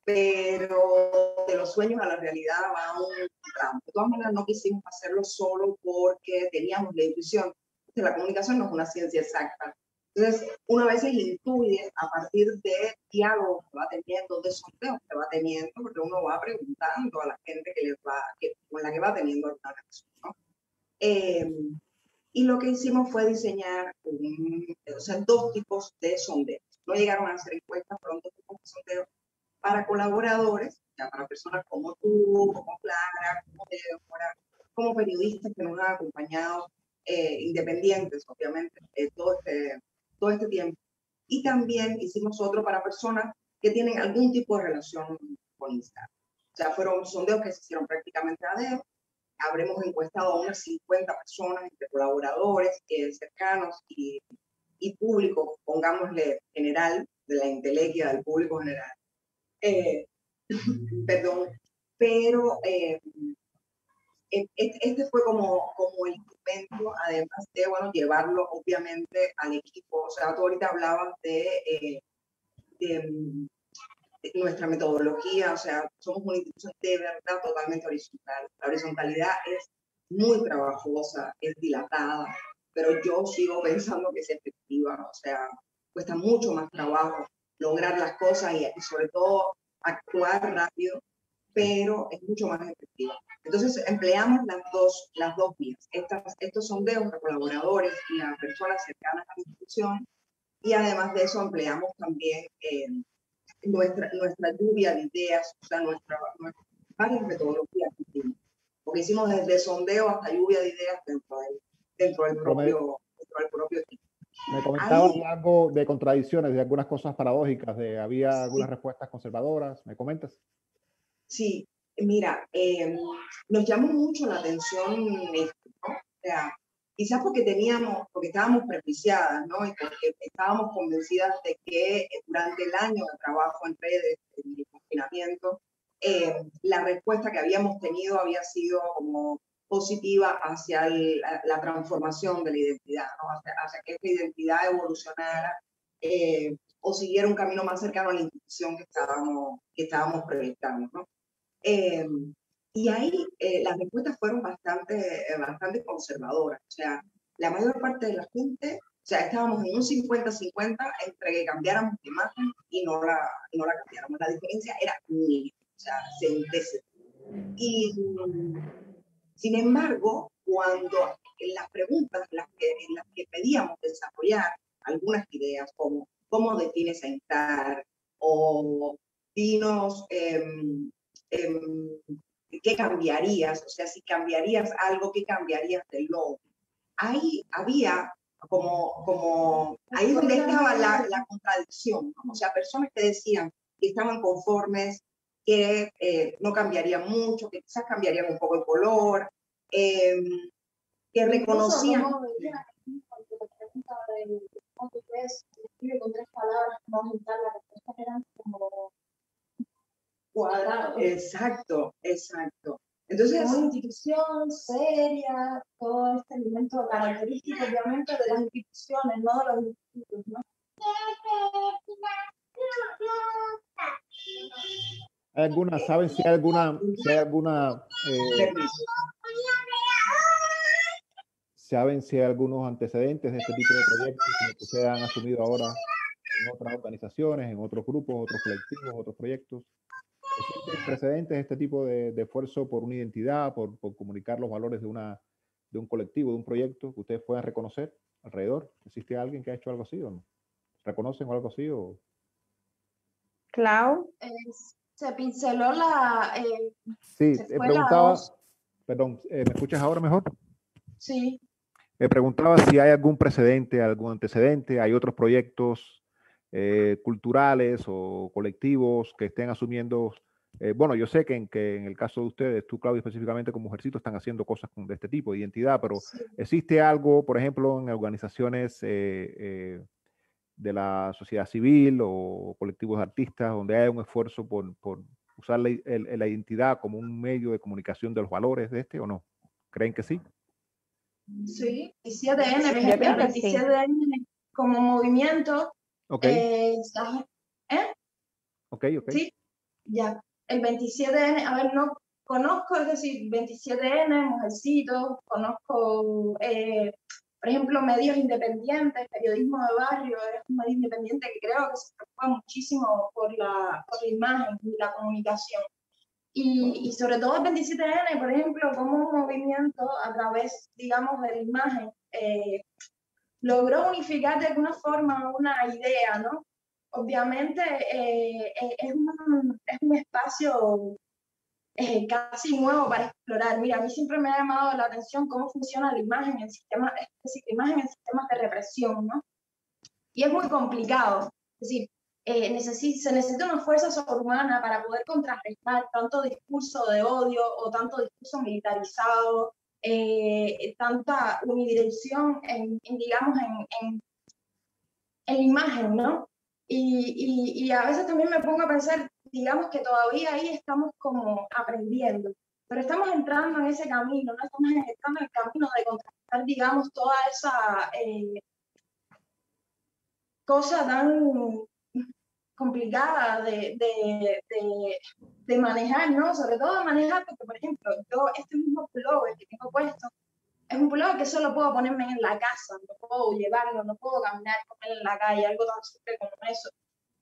pero de los sueños a la realidad va un tramo. De todas maneras, no quisimos hacerlo solo porque teníamos la intuición. La comunicación no es una ciencia exacta. Entonces, una vez se intuye a partir de diálogos que va teniendo, de sondeos que va teniendo, porque uno va preguntando a la gente con la que va teniendo alguna relación, ¿no? Y lo que hicimos fue diseñar dos tipos de sondeos. No llegaron a hacer encuestas, fueron dos tipos de sondeos para colaboradores, o sea, para personas como tú, como Clara, como Débora, como periodistas que nos han acompañado, independientes, obviamente, todo este tiempo. Y también hicimos otro para personas que tienen algún tipo de relación con Instagram. O sea, fueron sondeos que se hicieron prácticamente a dedo. Habremos encuestado a unas 50 personas, entre colaboradores cercanos y público, pongámosle general, de la intelequia del público general. Perdón, pero este fue como el instrumento, además de, llevarlo obviamente al equipo. O sea, tú ahorita hablabas de nuestra metodología, o sea, somos una institución de verdad totalmente horizontal. La horizontalidad es muy trabajosa, es dilatada, pero yo sigo pensando que es efectiva, o sea, cuesta mucho más trabajo lograr las cosas y sobre todo actuar rápido, pero es mucho más efectiva. Entonces empleamos las dos vías. Estos sondeos a colaboradores y a personas cercanas a la institución, y además de eso empleamos también nuestra lluvia de ideas, o sea, varias metodologías, porque hicimos desde sondeo hasta lluvia de ideas dentro del propio equipo. Me comentabas Ahí algo de contradicciones, de algunas cosas paradójicas, había algunas sí, respuestas conservadoras. ¿Me comentas? sí, mira, nos llamó mucho la atención esto, ¿no? O sea, quizás porque estábamos prejuiciadas, ¿no? Y porque estábamos convencidas de que durante el año de trabajo en redes, en el confinamiento, la respuesta que habíamos tenido había sido como positiva hacia la transformación de la identidad, ¿no? Hacia que esta identidad evolucionara o siguiera un camino más cercano a la institución que estábamos proyectando, ¿no? Eh, y ahí las respuestas fueron bastante conservadoras. O sea, la mayor parte de la gente, o sea, estábamos en un 50-50 entre que cambiáramos de imagen y no la cambiáramos. La diferencia era mínima, o sea, centésima. Y sin embargo, cuando en las preguntas en las que pedíamos desarrollar algunas ideas, como cómo defines a Intar, o dinos qué cambiarías, o sea, si cambiarías algo, qué cambiarías del logo. Ahí había ahí donde estaba la contradicción, ¿no? O sea, personas que decían que estaban conformes, que no cambiarían mucho, que quizás cambiarían un poco el color, eh, que reconocían. Incluso, como veía, cuando la pregunta de cómo tú ves, escribe con 3 palabras, vamos a juntar las respuestas eran como cuadrados. Exacto, exacto. Entonces, Como una institución seria, todo este elemento característico, obviamente, de las instituciones, no de los institutos, ¿no? ¿Hay alguna, saben si hay alguna, permiso. saben si hay algunos antecedentes de este tipo de proyectos como que se han asumido ahora en otras organizaciones, en otros grupos, otros colectivos, otros proyectos? ¿Existen precedentes de este tipo de esfuerzo por una identidad, por comunicar los valores de un colectivo, de un proyecto que ustedes puedan reconocer alrededor? ¿Existe alguien que ha hecho algo así o no? ¿Reconocen o algo así? O... Clau. Se pinceló Sí, se fue la preguntaba, voz. perdón, ¿me escuchas ahora mejor? Sí. Me preguntaba si hay algún precedente, algún antecedente, hay otros proyectos culturales o colectivos que estén asumiendo. Bueno, yo sé que en el caso de ustedes, tú, Claudia, específicamente como Mujercito, están haciendo cosas de este tipo, de identidad, pero Sí. ¿existe algo, por ejemplo, en organizaciones de la sociedad civil o colectivos de artistas donde hay un esfuerzo por usar la identidad como un medio de comunicación de los valores de este o no? ¿Creen que sí? Sí, 27N, Yo creo el que sí. 27N como movimiento. Ok, ¿Eh? ok, ok. Sí, ya. El 27N, a ver, no conozco, es decir, 27N, Mujercitos, conozco, por ejemplo, medios independientes, periodismo de barrio, es un medio independiente que creo que se preocupa muchísimo por la imagen y la comunicación. Y sobre todo el 27N, por ejemplo, como un movimiento a través, digamos, de la imagen, logró unificar de alguna forma una idea, ¿no? Obviamente es un espacio casi nuevo para explorar. Mira, a mí siempre me ha llamado la atención cómo funciona la imagen en sistemas, es decir, la imagen en sistemas de represión, ¿no? Y es muy complicado. Es decir, se necesita una fuerza sobrehumana para poder contrarrestar tanto discurso de odio o tanto discurso militarizado, tanta unidirección digamos, en la imagen, ¿no? Y a veces también me pongo a pensar, digamos que todavía ahí estamos como aprendiendo, pero estamos entrando en ese camino, ¿no? Estamos entrando en el camino de contrastar, digamos, toda esa cosa tan complicada de manejar, ¿no? Sobre todo de manejar, porque, por ejemplo, yo este mismo pullover que tengo puesto, es un pullover que solo puedo ponerme en la casa, no puedo llevarlo, no puedo caminar con él en la calle, algo tan simple como eso.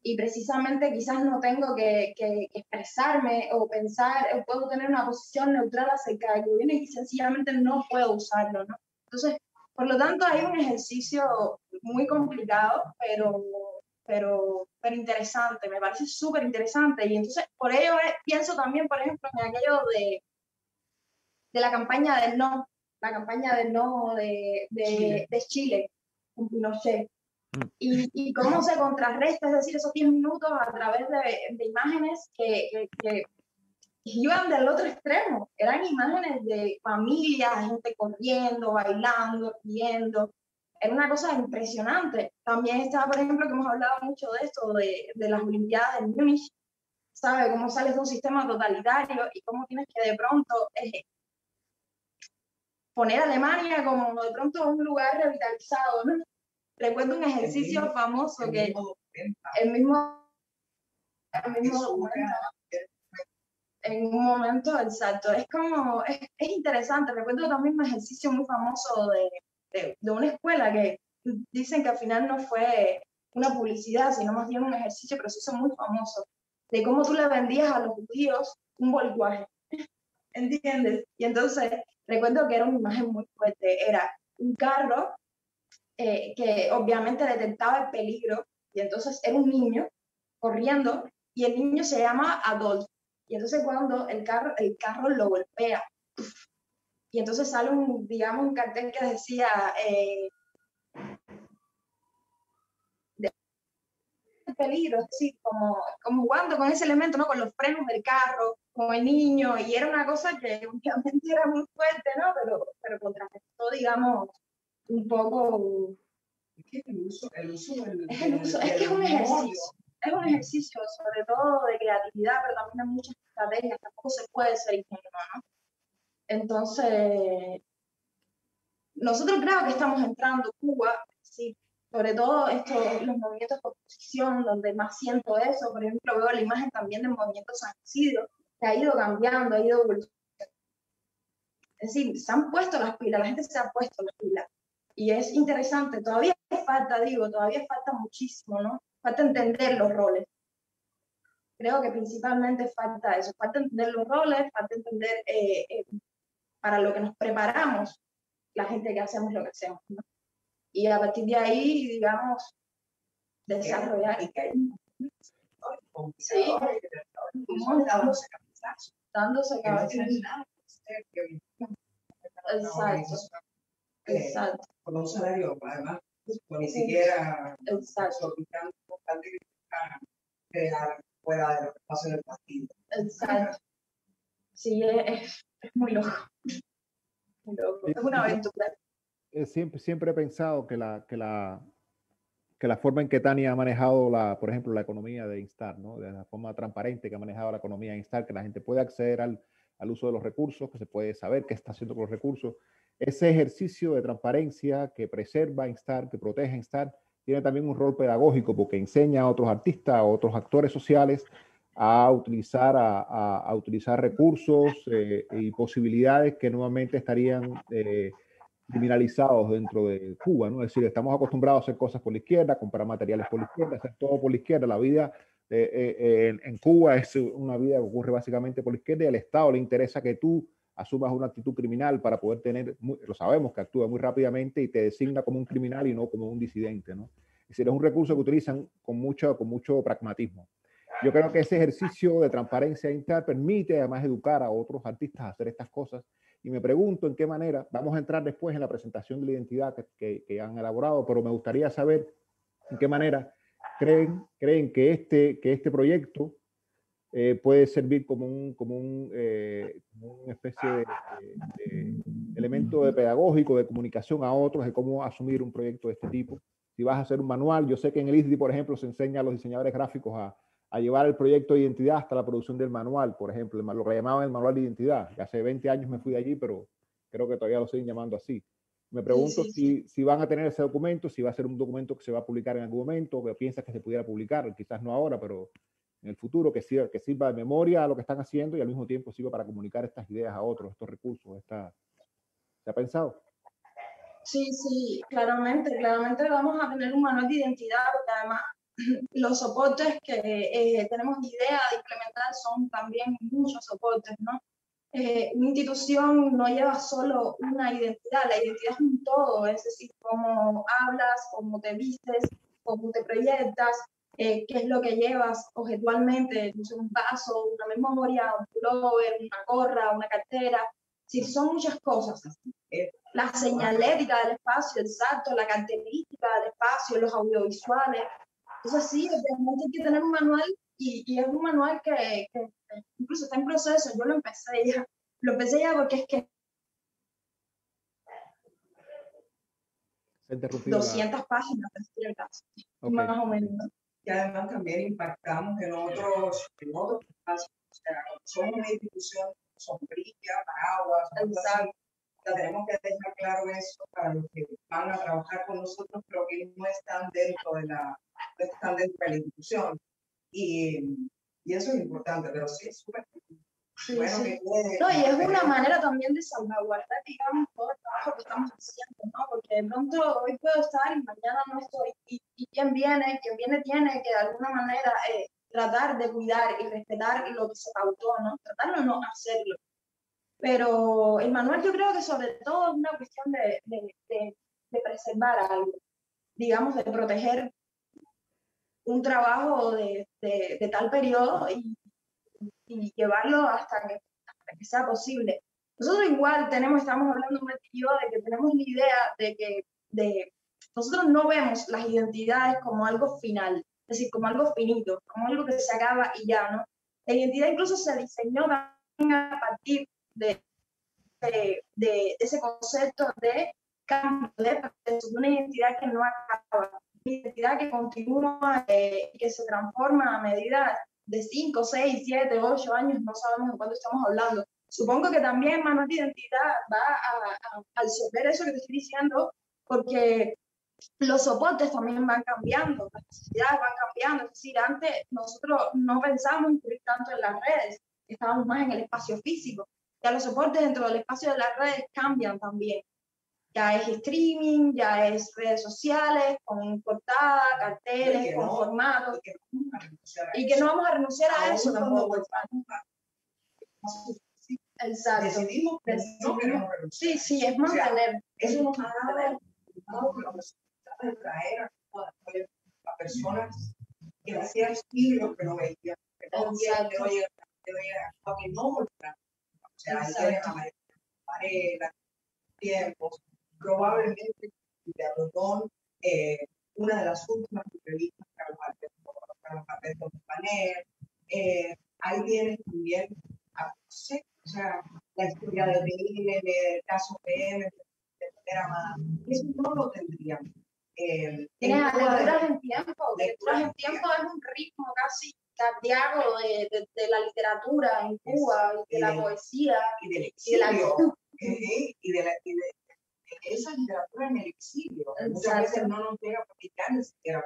Y precisamente quizás no tengo que expresarme o pensar, o puedo tener una posición neutral acerca del gobierno y sencillamente no puedo usarlo, ¿no? Entonces, por lo tanto, hay un ejercicio muy complicado, pero interesante, me parece súper interesante. Y entonces, por ello pienso también, por ejemplo, en aquello de la campaña del no de Chile, con Pinochet. Y cómo se contrarresta, es decir, esos 10 minutos a través de imágenes que iban del otro extremo. Eran imágenes de familias, gente corriendo, bailando, riendo. Era una cosa impresionante. También estaba, por ejemplo, que hemos hablado mucho de esto, de las Olimpiadas de Múnich, ¿sabe? Cómo sales de un sistema totalitario y cómo tienes que de pronto poner a Alemania como de pronto un lugar revitalizado, ¿no? Recuerdo un ejercicio famoso que el mismo documento, en un momento exacto. Es como, es interesante. Recuerdo también un ejercicio muy famoso de una escuela que dicen que al final no fue una publicidad, sino más bien un ejercicio, pero se hizo muy famoso, de cómo tú le vendías a los judíos un boliguaje, ¿entiendes? Y entonces recuerdo que era una imagen muy fuerte, era un carro que obviamente detectaba el peligro, y entonces era un niño corriendo, y el niño se llama Adolf. Y entonces cuando el carro lo golpea, y entonces sale digamos, un cartel que decía peligro, sí, como jugando con ese elemento, ¿no? Con los frenos del carro, con el niño, y era una cosa que obviamente era muy fuerte, ¿no? Pero contrarrestó, digamos, un poco. Es que el uso Es que es un ejercicio. Es un ejercicio, sobre todo de creatividad, pero también de muchas estrategias. Tampoco se puede ser ingenuo, ¿no? Entonces, nosotros creo que estamos entrando Cuba, sí, sobre todo los movimientos de oposición, donde más siento eso. Por ejemplo, veo la imagen también del movimiento San Isidro, que ha ido cambiando, ha ido evolucionando. Es decir, se han puesto las pilas, la gente se ha puesto las pilas. Y es interesante, todavía falta muchísimo, ¿no? Falta entender los roles. Creo que principalmente falta eso, falta entender los roles, falta entender para lo que nos preparamos, la gente que hacemos lo que hacemos, ¿no? Y a partir de ahí, digamos, desarrollar. Sí, dándose cabezazos. Exacto. Exacto. Con un salario, además, ni siquiera Exacto. crear fuera de lo que pasa en el partido. Exacto. Sí, es muy loco. Muy loco. Es una aventura. Siempre he pensado que la forma en que Tania ha manejado, por ejemplo, la economía de Instar, ¿no? De la forma transparente que ha manejado la economía de Instar, que la gente puede acceder al uso de los recursos, que se puede saber qué está haciendo con los recursos. Ese ejercicio de transparencia que preserva Instar, que protege Instar, tiene también un rol pedagógico porque enseña a otros artistas, a otros actores sociales a utilizar recursos y posibilidades que nuevamente estarían criminalizados dentro de Cuba, ¿no? Es decir, estamos acostumbrados a hacer cosas por la izquierda, comprar materiales por la izquierda, hacer todo por la izquierda. La vida en Cuba es una vida que ocurre básicamente por la izquierda, y al Estado le interesa que tú asumas una actitud criminal para poder lo sabemos que actúa muy rápidamente y te designa como un criminal y no como un disidente, ¿no? Es decir, es un recurso que utilizan con mucho pragmatismo. Yo creo que ese ejercicio de transparencia interna permite además educar a otros artistas a hacer estas cosas. Y me pregunto en qué manera, vamos a entrar después en la presentación de la identidad que han elaborado, pero me gustaría saber en qué manera creen que este proyecto puede servir como una especie de elemento pedagógico de comunicación a otros de cómo asumir un proyecto de este tipo. Si vas a hacer un manual, yo sé que en el ISDI, por ejemplo, se enseña a los diseñadores gráficos a llevar el proyecto de identidad hasta la producción del manual, por ejemplo, lo que llamaban el manual de identidad. Hace 20 años me fui de allí, pero creo que todavía lo siguen llamando así. Me pregunto si van a tener ese documento, si va a ser un documento que se va a publicar en algún momento, que piensas que se pudiera publicar, quizás no ahora, pero en el futuro, que sirva de memoria a lo que están haciendo y al mismo tiempo sirva para comunicar estas ideas a otros, estos recursos. ¿Se ha pensado? Sí, claramente vamos a tener un manual de identidad, porque además los soportes que tenemos idea de implementar son también muchos soportes, ¿no? Una institución no lleva solo una identidad, la identidad es un todo, es decir, cómo hablas, cómo te vistes, cómo te proyectas, qué es lo que llevas objetualmente, un vaso, una memoria, un pullover, una gorra, una cartera. Sí, son muchas cosas. La señalética del espacio, el salto, la característica del espacio, los audiovisuales. Entonces sí, realmente hay que tener un manual y es un manual que incluso está en proceso. Yo lo empecé ya porque es que Se ha interrumpido 200 páginas de escritas, Ok. más o menos. Y además también impactamos en otros espacios. O sea, somos una institución sombrilla, paraguas, algo así. O sea, tenemos que dejar claro eso para los que van a trabajar con nosotros, pero que no están dentro de la institución. Y eso es importante, pero sí es súper Sí, bueno sí. que quede- No, y es una manera también de salvaguardar, digamos, todo el trabajo que estamos haciendo, ¿no? Porque de pronto hoy puedo estar y mañana no estoy. Y quien viene tiene que de alguna manera tratar de cuidar y respetar lo que se pautó, ¿no? Tratar de no hacerlo. Pero el manual yo creo que sobre todo es una cuestión de preservar algo, digamos, de proteger un trabajo de tal periodo y llevarlo hasta que sea posible. Nosotros igual estamos hablando un yo de que tenemos la idea nosotros no vemos las identidades como algo final, es decir, como algo finito, como algo que se acaba y ya, ¿no? La identidad incluso se diseñó también a partir de ese concepto de cambio, de una identidad que no acaba, una identidad que continúa, que se transforma a medida de 5, 6, 7, 8 años, no sabemos de cuánto estamos hablando. Supongo que también manual de identidad va a absorber eso que te estoy diciendo, porque los soportes también van cambiando, las necesidades van cambiando. Es decir, antes nosotros no pensábamos incluir tanto en las redes, estábamos más en el espacio físico. Ya los soportes dentro del espacio de las redes cambian también. Ya es streaming, ya es redes sociales, con portada, carteles, con formatos. Y que no vamos a renunciar a eso tampoco. Exacto. Decidimos que no queremos renunciar. Sí, sí, es mantener. Eso nos ha dado la posibilidad de traer a personas que hacían siglos que no veían, que no veían, que no volvían. O sea, ahí tienes a María Varela, tiempos, probablemente de Rotón, una de las últimas entrevistas Carlos Alberto Panel, ahí tienes también, no sé, o sea, la historia de BN, el caso PM, etcétera más. Eso no lo tendríamos. Tienes a Lecturas en Tiempo. Lecturas en Tiempo es un ritmo casi cardíaco de la literatura en Cuba, de la poesía. Y del exilio. Y de esa literatura en el exilio. Muchas veces no nos llega a publicar ni siquiera.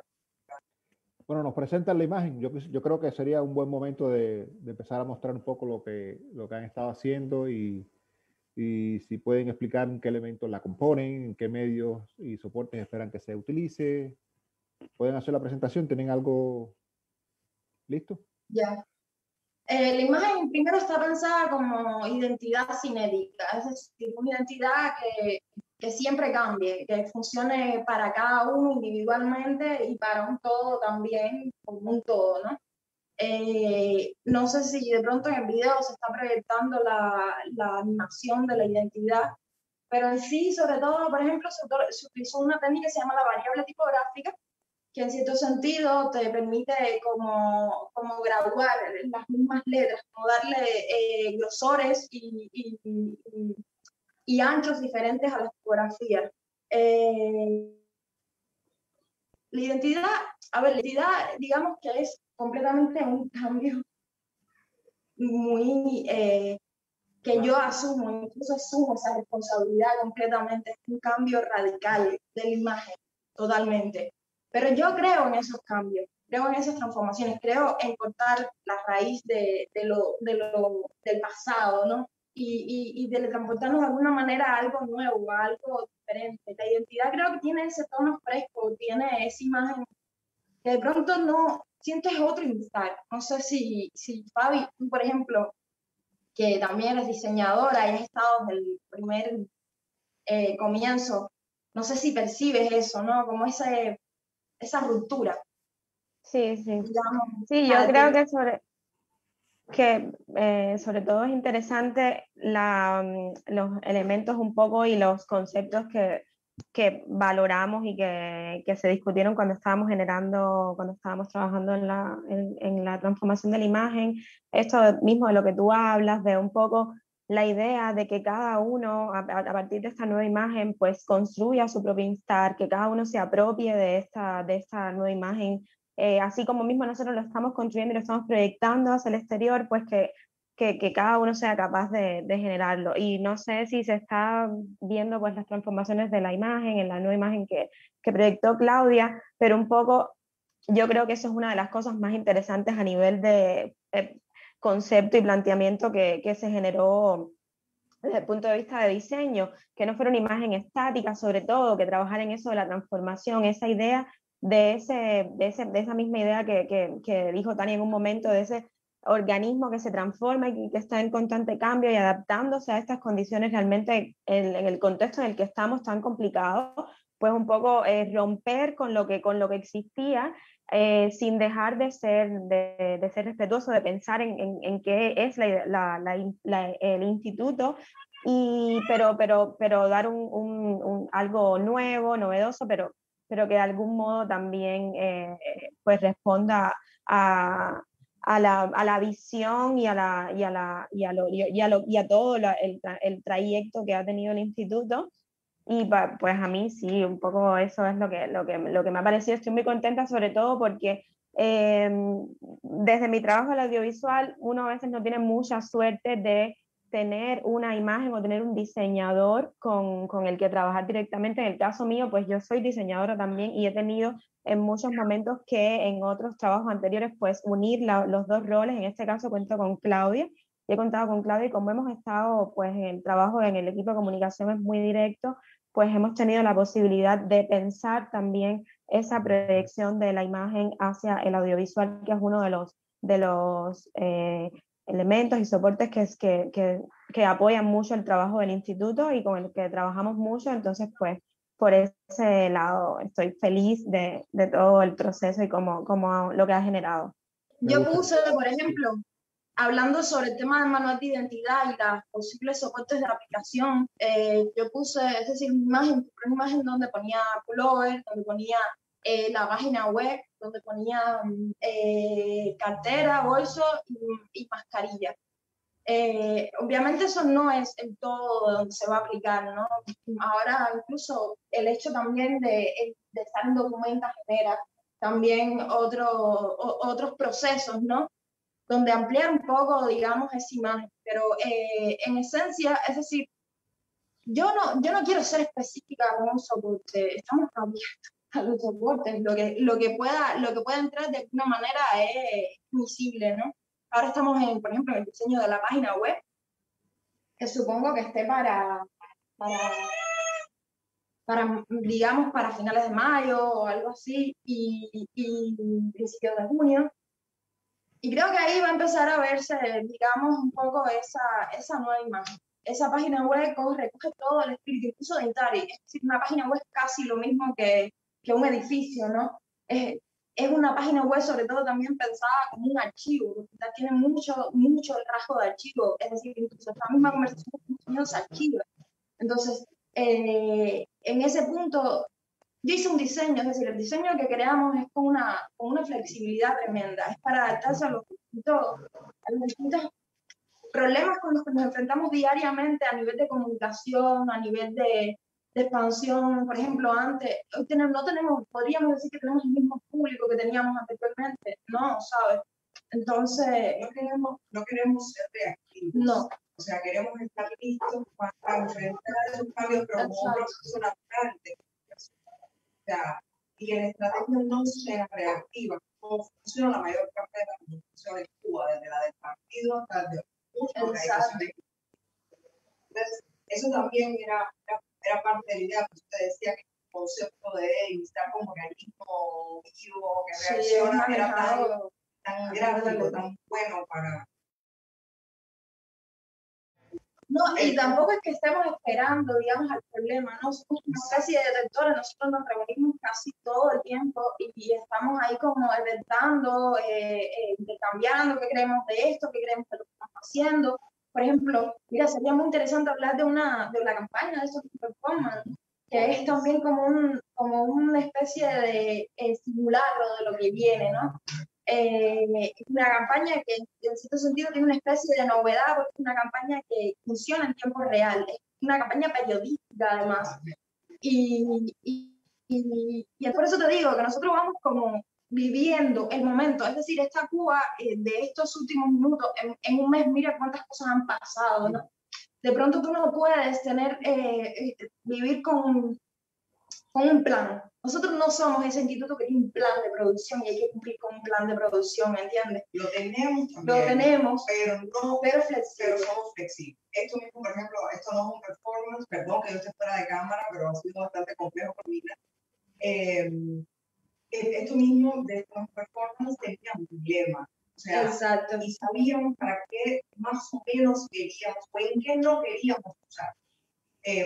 Bueno, nos presentan la imagen. Yo creo que sería un buen momento de empezar a mostrar un poco lo que han estado haciendo y si pueden explicar en qué elementos la componen, en qué medios y soportes esperan que se utilice. ¿Pueden hacer la presentación? ¿Tienen algo listo? Ya. La imagen primero está pensada como identidad cinética, es decir, una identidad que siempre cambie, que funcione para cada uno individualmente y para un todo también, como un todo, ¿no? No sé si de pronto en el video se está proyectando la animación de la identidad, pero en sí, sobre todo, por ejemplo, se utilizó una técnica que se llama la variable tipográfica, que en cierto sentido te permite como graduar las mismas letras, como darle grosores y anchos diferentes a las tipografías. La identidad, digamos que es completamente un cambio muy que yo asumo, incluso asumo esa responsabilidad completamente, es un cambio radical de la imagen, totalmente. Pero yo creo en esos cambios, creo en esas transformaciones, creo en cortar la raíz del pasado, ¿no? Y de transportarnos de alguna manera a algo nuevo, a algo diferente. La identidad creo que tiene ese tono fresco, tiene esa imagen que de pronto no sientes otro instar. No sé si Fabi, tú, por ejemplo, que también eres diseñadora y has estado desde el primer comienzo, no sé si percibes eso, ¿no? Como esa ruptura. Sí, sí. Digamos, Sí, yo creo que sobre todo es interesante los elementos un poco y los conceptos que valoramos y que se discutieron cuando estábamos cuando estábamos trabajando en la transformación de la imagen. Esto mismo de lo que tú hablas, de un poco la idea de que cada uno, a partir de esta nueva imagen, pues construya su propio Instar, que cada uno se apropie de esta nueva imagen, así como mismo nosotros lo estamos construyendo y lo estamos proyectando hacia el exterior, pues que cada uno sea capaz de generarlo. Y no sé si se está viendo pues las transformaciones de la imagen, en la nueva imagen que proyectó Claudia, pero un poco yo creo que eso es una de las cosas más interesantes a nivel de concepto y planteamiento que se generó desde el punto de vista de diseño, que no fuera una imagen estática, sobre todo, que trabajara en eso de la transformación, esa idea de esa misma idea que dijo Tania en un momento, de ese organismo que se transforma y que está en constante cambio y adaptándose a estas condiciones realmente en el contexto en el que estamos tan complicado, pues un poco romper con lo que existía, sin dejar de ser respetuoso, de pensar en qué es el instituto, pero dar algo nuevo, novedoso, pero que de algún modo también pues responda a la visión y a todo el trayecto que ha tenido el instituto. Y pues a mí sí, un poco eso es lo que me ha parecido. Estoy muy contenta, sobre todo porque desde mi trabajo en el audiovisual uno a veces no tiene mucha suerte de tener una imagen o tener un diseñador con el que trabajar directamente. En el caso mío, pues yo soy diseñadora también y he tenido en muchos momentos que en otros trabajos anteriores pues unir los dos roles. En este caso cuento con Claudia. He contado con Claudia y como hemos estado pues en el trabajo en el equipo de comunicación es muy directo, pues hemos tenido la posibilidad de pensar también esa proyección de la imagen hacia el audiovisual, que es uno de los elementos y soportes que apoyan mucho el trabajo del instituto y con el que trabajamos mucho. Entonces, pues, por ese lado estoy feliz de todo el proceso y como lo que ha generado. Yo puse, por ejemplo, hablando sobre el tema del manual de identidad y los posibles soportes de aplicación, yo puse, es decir, una imagen donde ponía pullover, donde ponía la página web, donde ponía cartera, bolso y mascarilla. Obviamente eso no es el todo donde se va a aplicar, ¿no? Ahora incluso el hecho también de estar en Documenta genera también otros procesos, ¿no? Donde ampliar un poco, digamos, esa imagen. Pero en esencia, es decir, yo no quiero ser específica con un soporte, estamos abiertos a los soportes, lo que pueda entrar de alguna manera es visible, ¿no? Ahora estamos, por ejemplo, en el diseño de la página web, que supongo que esté digamos, para finales de mayo o algo así, y principios de junio. Y creo que ahí va a empezar a verse, digamos, un poco esa nueva imagen. Esa página web recoge todo el espíritu, incluso de Intari. Es decir, una página web es casi lo mismo que un edificio, ¿no? Es una página web sobre todo también pensada como un archivo, porque tiene mucho el rasgo de archivo. Es decir, incluso esta misma conversación se archiva. Entonces, en ese punto, yo hice un diseño, es decir, el diseño que creamos es con una flexibilidad tremenda, es para adaptarse a los distintos problemas con los que nos enfrentamos diariamente a nivel de comunicación, a nivel de expansión. Por ejemplo, antes, hoy no tenemos, podríamos decir que tenemos el mismo público que teníamos anteriormente, ¿no? ¿Sabes? Entonces, no queremos ser reactivos. No. O sea, queremos estar listos para enfrentar esos cambios, pero como un proceso natural de comunicación. O sea, y que la estrategia no sea reactiva, como funciona la mayor parte de la comunicación en Cuba, desde la del partido hasta de muchas organizaciones. Entonces, eso también era parte de la idea que usted decía, que el concepto de estar como organismo vivo, que reacciona, era tan gráfico, tan bueno para... No, y tampoco es que estemos esperando, digamos, al problema, ¿no? Somos una especie de detectores, nosotros nos reunimos casi todo el tiempo y estamos ahí como detectando, intercambiando qué creemos de esto, qué creemos de lo que estamos haciendo. Por ejemplo, mira, sería muy interesante hablar de la campaña de estos performance, que es también como una especie de simulacro de lo que viene, ¿no? Es una campaña que en cierto sentido tiene una especie de novedad porque es una campaña que funciona en tiempo real, es una campaña periodística además. Y por eso te digo que nosotros vamos como viviendo el momento, es decir, esta Cuba de estos últimos minutos, en un mes mira cuántas cosas han pasado, ¿no? De pronto tú no puedes vivir con un plan. Nosotros no somos ese instituto que tiene un plan de producción y hay que cumplir con un plan de producción, ¿entiendes? Lo tenemos también. Lo tenemos, pero flexible. somos flexibles. Esto mismo, por ejemplo, esto no es un performance, perdón que yo esté fuera de cámara, pero ha sido bastante complejo para mí. Esto mismo de estos performance tenía un dilema. O sea, exacto. Y sabíamos para qué más o menos queríamos o en qué no queríamos usar.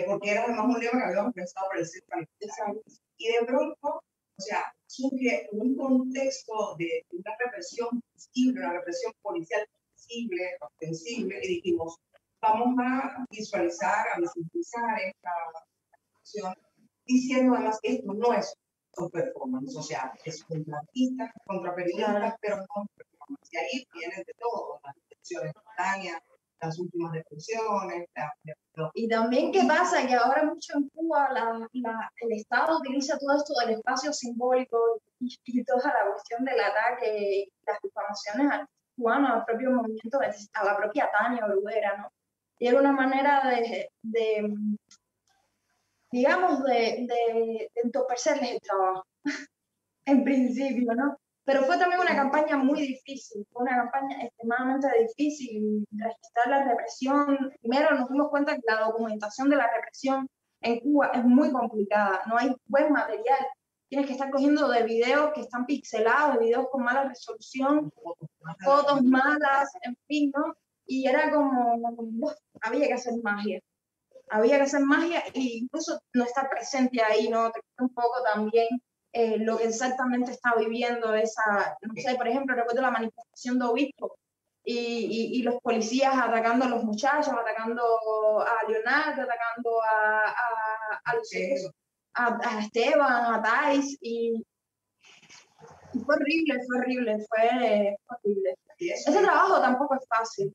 Porque era además un lema que habíamos pensado para el centro. Y de pronto, o sea, surge un contexto de una represión visible, una represión policial visible, ostensible, y dijimos, vamos a visualizar, a visibilizar esta acción, diciendo además que esto no es un performance, o sea, es contra artistas, contra periodistas, pero no un performance. Y ahí vienen de todo, las detenciones espontáneas, las últimas detenciones. Y también, ¿qué pasa? Que ahora mucho en Cuba el Estado utiliza todo esto del espacio simbólico y toda la cuestión del ataque, las difamaciones al cubano, al propio movimiento, a la propia Tania Bruguera, ¿no? Y era una manera digamos, de entorpecerles el trabajo, en principio, ¿no? Pero fue también una campaña muy difícil, fue una campaña extremadamente difícil, registrar la represión. Primero nos dimos cuenta que la documentación de la represión en Cuba es muy complicada, no hay buen material. Tienes que estar cogiendo de videos que están pixelados, de videos con mala resolución, fotos malas, en fin, ¿no? Y era como, había que hacer magia. Había que hacer magia e incluso no estar presente ahí, ¿no? Te cuento un poco también lo que exactamente está viviendo esa, no sé, por ejemplo, recuerdo la manifestación de Obispo y los policías atacando a los muchachos, atacando a Leonardo, atacando a Esteban, a Thais, y fue horrible, fue horrible. Ese trabajo tampoco es fácil.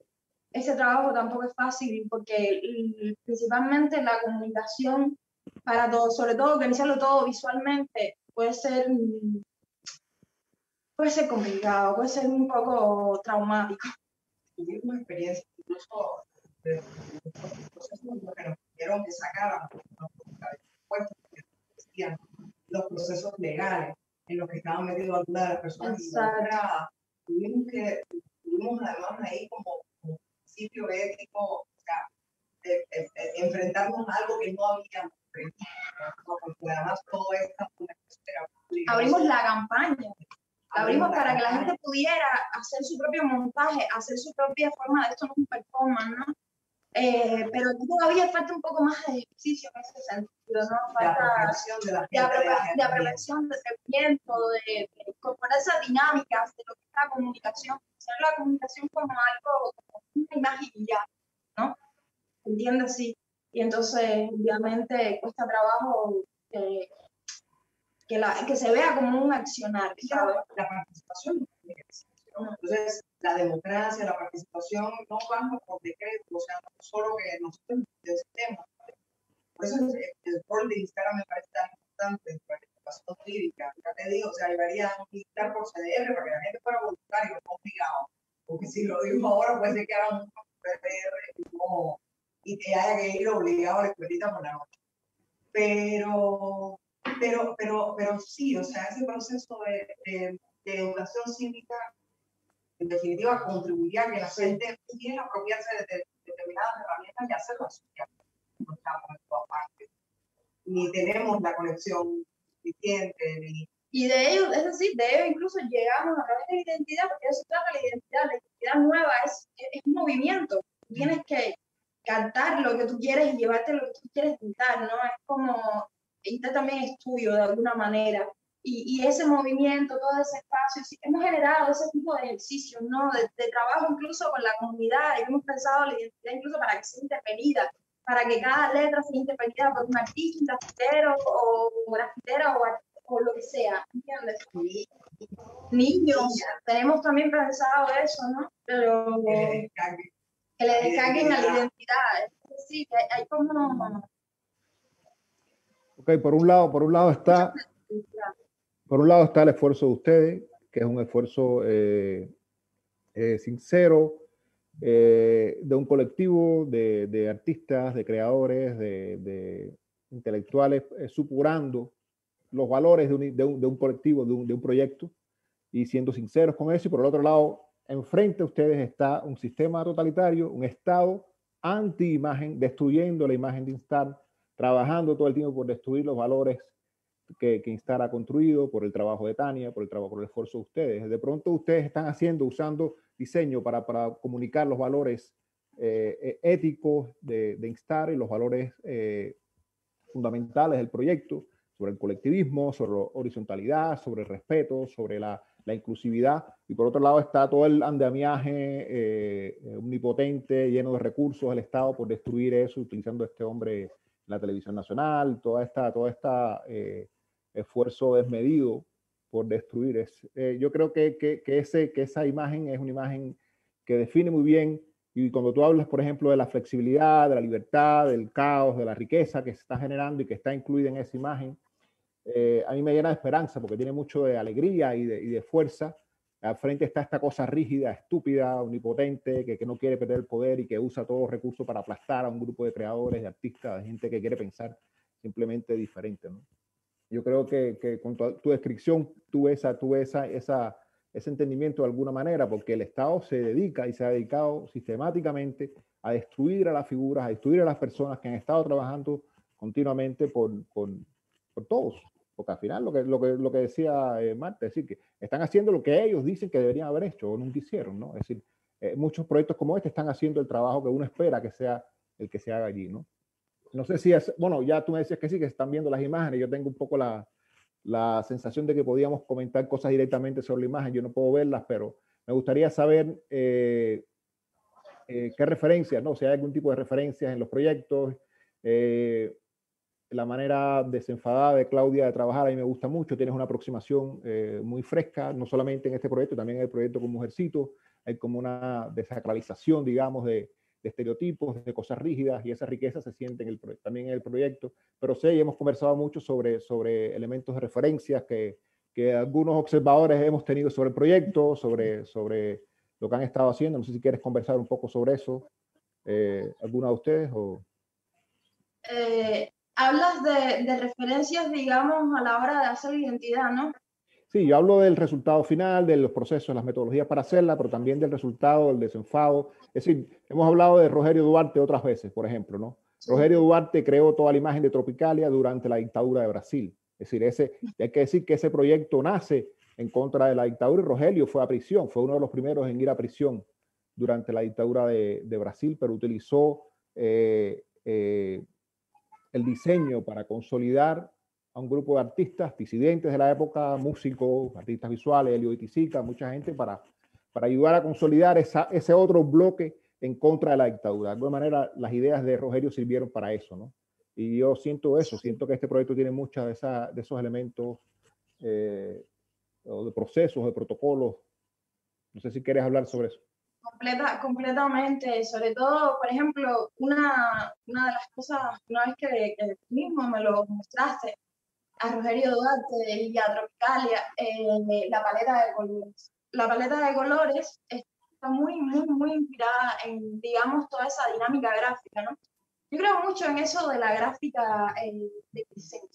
Ese trabajo tampoco es fácil porque principalmente la comunicación para todo, sobre todo organizarlo todo visualmente, puede ser complicado, puede ser un poco traumático. Tuvimos experiencia incluso de los procesos que nos pidieron que sacaran los procesos legales en los que estaban metidos algunas de las personas involucradas. Tuvimos además ahí como principio ético, o sea, enfrentarnos a algo que no habíamos previsto, porque además todo esto fue una esfera pública. Abrimos la campaña. Abrimos para que la gente pudiera hacer su propio montaje, hacer su propia forma. Esto no es un performance, ¿no? Pero todavía falta un poco más de ejercicio en ese sentido, ¿no? Falta de apropiación, de seguimiento, de incorporar esas dinámicas de lo que es la comunicación. Hacer la comunicación como algo, como una imagen ya, ¿no? ¿Entiendes? Sí. Y entonces, obviamente, cuesta trabajo que se vea como un accionar, ¿sabes? La participación. Entonces, la democracia, la participación no van por decreto, o sea, no solo que nosotros necesitemos. Por eso el rol de Instagram me parece tan importante, la participación cívica. Ya te digo, o sea, debería militar por CDR para que la gente fuera voluntaria, no obligado. Porque si lo digo ahora, puede ser que hagan un PDR y que haya que ir obligado a la escuelita por la noche. Pero sí, o sea, ese proceso de educación cívica en definitiva contribuiría a que la gente pudiera apropiarse de determinadas herramientas y hacerlo suya. No estamos en todas partes, ni tenemos la conexión suficiente, Y de ello, es decir, de ello incluso llegamos a través de la identidad, porque eso trata la identidad nueva es movimiento. Tienes que cantar lo que tú quieres y llevarte lo que tú quieres pintar, ¿no? Es como, Insta también es tuyo de alguna manera. Y ese movimiento, todo ese espacio, sí, hemos generado ese tipo de ejercicios, ¿no? De trabajo incluso con la comunidad, y hemos pensado la identidad incluso para que sea intervenida, para que cada letra sea intervenida por un artista, un grafitero o lo que sea, ¿entiendes? Sí, Niños, tenemos también pensado eso, ¿no? Pero que le descarguen a la identidad. Sí, que hay como... Ok, por un lado está el esfuerzo de ustedes, que es un esfuerzo sincero, de un colectivo de artistas, de creadores, de intelectuales, supurando los valores de un colectivo, de un proyecto, y siendo sinceros con eso. Y por el otro lado, enfrente a ustedes está un sistema totalitario, un Estado anti-imagen, destruyendo la imagen de Instar, trabajando todo el tiempo por destruir los valores que Instar ha construido, por el trabajo de Tania, por el esfuerzo de ustedes. De pronto ustedes están usando diseño para comunicar los valores éticos de Instar y los valores fundamentales del proyecto, sobre el colectivismo, sobre la horizontalidad, sobre el respeto, sobre la inclusividad. Y por otro lado está todo el andamiaje omnipotente, lleno de recursos del Estado por destruir eso, utilizando a este hombre en la televisión nacional, toda esta esfuerzo desmedido por destruir. Yo creo que esa imagen es una imagen que define muy bien. Y cuando tú hablas, por ejemplo, de la flexibilidad, de la libertad, del caos, de la riqueza que se está generando y que está incluida en esa imagen, a mí me llena de esperanza porque tiene mucho de alegría y de fuerza. Al frente está esta cosa rígida, estúpida, omnipotente, que no quiere perder el poder y que usa todos los recursos para aplastar a un grupo de creadores, de artistas, de gente que quiere pensar simplemente diferente, ¿no? Yo creo que con tu descripción tuve ese entendimiento de alguna manera, porque el Estado se dedica y se ha dedicado sistemáticamente a destruir a las figuras, a destruir a las personas que han estado trabajando continuamente por todos. Porque al final lo que decía Marta, es decir, que están haciendo lo que ellos dicen que deberían haber hecho o nunca hicieron, ¿no? Es decir, muchos proyectos como este están haciendo el trabajo que uno espera que sea el que se haga allí, ¿no? No sé si es, bueno, ya tú me decías que sí, que están viendo las imágenes. Yo tengo un poco la sensación de que podíamos comentar cosas directamente sobre la imagen. Yo no puedo verlas, pero me gustaría saber qué referencias, ¿no? Si hay algún tipo de referencias en los proyectos. La manera desenfadada de Claudia de trabajar a mí me gusta mucho. Tienes una aproximación muy fresca, no solamente en este proyecto, también en el proyecto con Mujercito. Hay como una desacralización, digamos, de estereotipos, de cosas rígidas, y esa riqueza se siente también en el proyecto. Pero sí, hemos conversado mucho sobre elementos de referencias que algunos observadores hemos tenido sobre el proyecto, sobre lo que han estado haciendo. No sé si quieres conversar un poco sobre eso, alguna de ustedes. Hablas de referencias, digamos, a la hora de hacer la identidad, ¿no? Sí, yo hablo del resultado final, de los procesos, las metodologías para hacerla, pero también del resultado, del desenfado. Es decir, hemos hablado de Rogerio Duarte otras veces, por ejemplo, ¿no? Sí. Rogerio Duarte creó toda la imagen de Tropicalia durante la dictadura de Brasil. Es decir, hay que decir que ese proyecto nace en contra de la dictadura y Rogelio fue a prisión, fue uno de los primeros en ir a prisión durante la dictadura de Brasil, pero utilizó el diseño para consolidar a un grupo de artistas disidentes de la época, músicos, artistas visuales, Elio Itisica, mucha gente para ayudar a consolidar ese otro bloque en contra de la dictadura. De alguna manera, las ideas de Rogerio sirvieron para eso, ¿no? Y yo siento eso, siento que este proyecto tiene muchos de esos elementos de procesos, de protocolos. No sé si quieres hablar sobre eso. Completamente, sobre todo, por ejemplo, una de las cosas, una vez que mismo me lo mostraste, a Rogerio Duarte y a Tropicalia, la paleta de colores. La paleta de colores está muy inspirada en, digamos, toda esa dinámica gráfica, ¿no? Yo creo mucho en eso de la gráfica de diseño,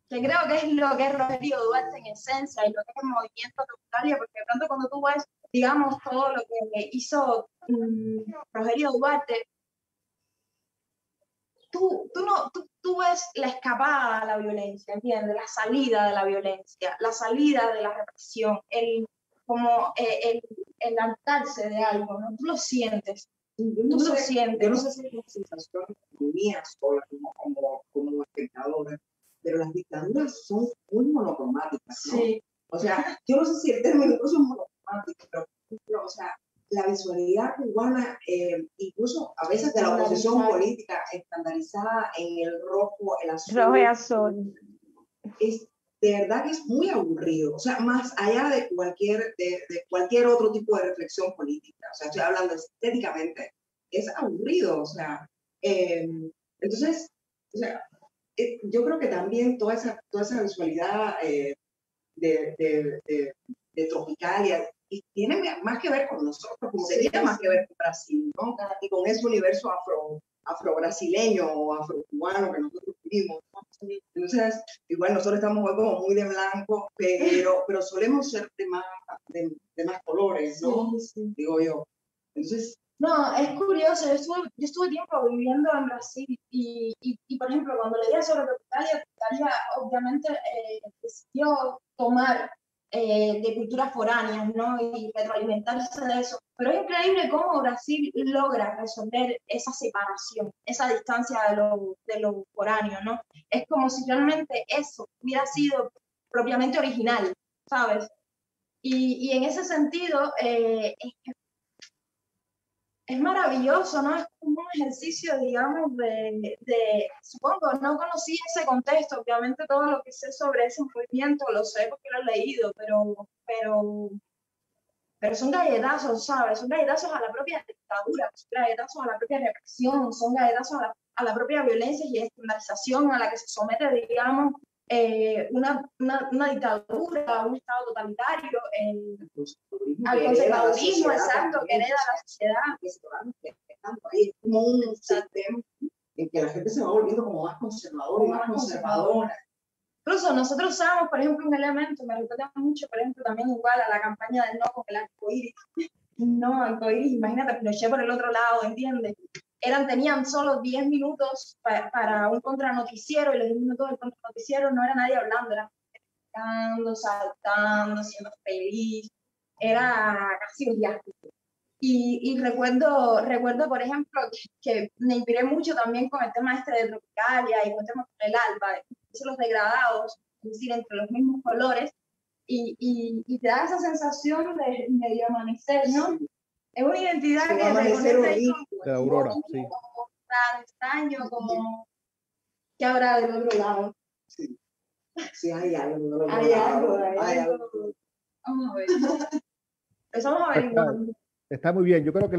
que creo que es lo que es Rogerio Duarte en esencia y lo que es el movimiento Tropicalia, porque de pronto cuando tú ves, digamos, todo lo que hizo Rogerio Duarte, tú ves la escapada a la violencia, ¿entiendes? La salida de la violencia, la salida de la represión, el hartarse de algo, ¿no? Tú lo sientes. tú lo sientes. Yo no sé si es una sensación mía sola como espectadora, pero las dictaduras son muy monocromáticas, ¿no? Sí. O sea, yo no sé si el término incluso es monocromático, pero, o sea, la visualidad cubana, incluso a veces de la oposición política, estandarizada en el rojo, el azul. Rojo y azul. Es, de verdad que es muy aburrido, o sea, más allá de cualquier otro tipo de reflexión política, o sea, estoy hablando estéticamente, es aburrido, o sea, entonces, o sea, yo creo que también toda esa visualidad de Tropicalia y tiene más que ver con nosotros, como Sí, tenía más que ver con Brasil, ¿no? Y con ese universo afro-brasileño o afro-cubano que nosotros vivimos, ¿no? Entonces, igual nosotros estamos hoy como muy de blanco, pero solemos ser de más colores, ¿no? Sí. Digo yo. Entonces, no, es curioso, yo estuve tiempo viviendo en Brasil y por ejemplo, cuando leía sobre Tropicalia obviamente decidió tomar de culturas foráneas, ¿no? Y retroalimentarse de eso. Pero es increíble cómo Brasil logra resolver esa separación, esa distancia de lo foráneo, ¿no? Es como si realmente eso hubiera sido propiamente original, ¿sabes? Y en ese sentido, es maravilloso, ¿no? Es como un ejercicio, digamos, supongo, no conocí ese contexto, obviamente todo lo que sé sobre ese movimiento lo sé porque lo he leído, pero son galletazos, ¿sabes? Son galletazos a la propia dictadura, son galletazos a la propia represión, son galletazos a la propia violencia y estigmatización a la que se somete, digamos, una dictadura, un estado totalitario, al conservadurismo, exacto, que hereda la sociedad. Es como un sistema en que la gente se va volviendo como más conservadora y más conservadora. Incluso nosotros usamos, por ejemplo, un elemento, me recuerda mucho, por ejemplo, también igual a la campaña del no con el arcoíris. No, arcoíris, imagínate, Pinochet por el otro lado, ¿entiendes? Tenían solo 10 minutos para un contranoticiero y los 10 minutos del contranoticiero no era nadie hablando, era cantando, saltando, siendo feliz, era casi un viaje. Y recuerdo, por ejemplo, que me inspiré mucho también con el tema este de Tropicalia y con el tema con el alba, los degradados, es decir, entre los mismos colores, y te da esa sensación de medio amanecer, ¿no? Sí. Es una identidad sí, que amanecer horrible. De la aurora, sí. Como tan extraño, como ¿qué habrá del otro lado? Sí, sí hay algo. Hay algo. Vamos a ver. Empezamos a ver. Está muy bien. Yo creo que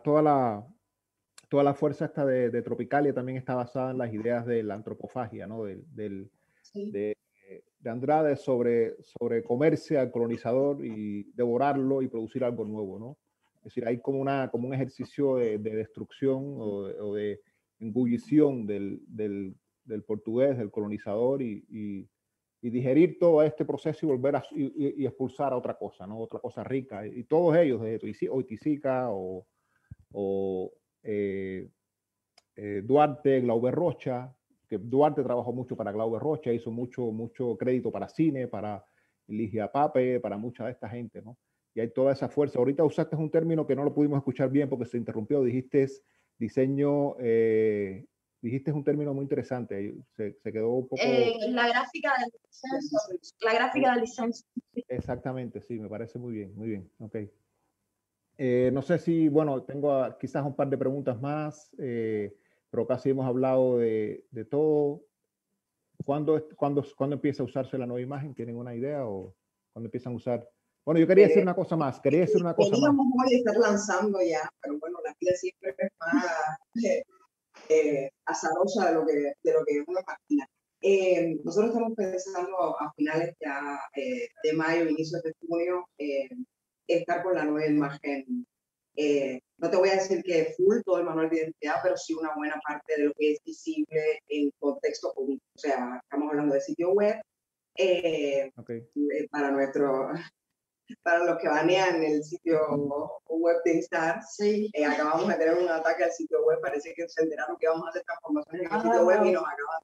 toda la fuerza esta de Tropicalia también está basada en las ideas de la antropofagia, ¿no? Sí. De Andrade sobre comerse al colonizador y devorarlo y producir algo nuevo, ¿no? Es decir, hay como un ejercicio de destrucción o de engullición del portugués, del colonizador y digerir todo este proceso y volver y expulsar a otra cosa, ¿no? Otra cosa rica. Y todos ellos, desde Oiticica Duarte, Glauber Rocha, que Duarte trabajó mucho para Glauber Rocha, hizo mucho crédito para cine, para Ligia Pape, para mucha de esta gente, ¿no? Y hay toda esa fuerza. Ahorita usaste un término que no lo pudimos escuchar bien porque se interrumpió, dijiste diseño, dijiste un término muy interesante, se quedó un poco... La gráfica del licencio. La gráfica del licencio. Exactamente, sí, me parece muy bien, ok. No sé si, bueno, tengo quizás un par de preguntas más, pero casi hemos hablado de todo. ¿Cuándo empieza a usarse la nueva imagen? ¿Tienen una idea o cuándo empiezan a usar? Bueno, yo quería decir una cosa más, Queríamos hoy estar lanzando ya, pero bueno, la vida siempre es más azarosa de lo que uno imagina. Nosotros estamos pensando a finales ya de mayo, inicios de junio, estar con la nueva imagen. No te voy a decir que full todo el manual de identidad, pero sí una buena parte de lo que es visible en contexto público. O sea, estamos hablando de sitio web okay. Para los que banean el sitio web de Instar, sí. Acabamos de tener un ataque al sitio web, parece que se enteraron que íbamos a hacer transformaciones en el sitio web y nos acaban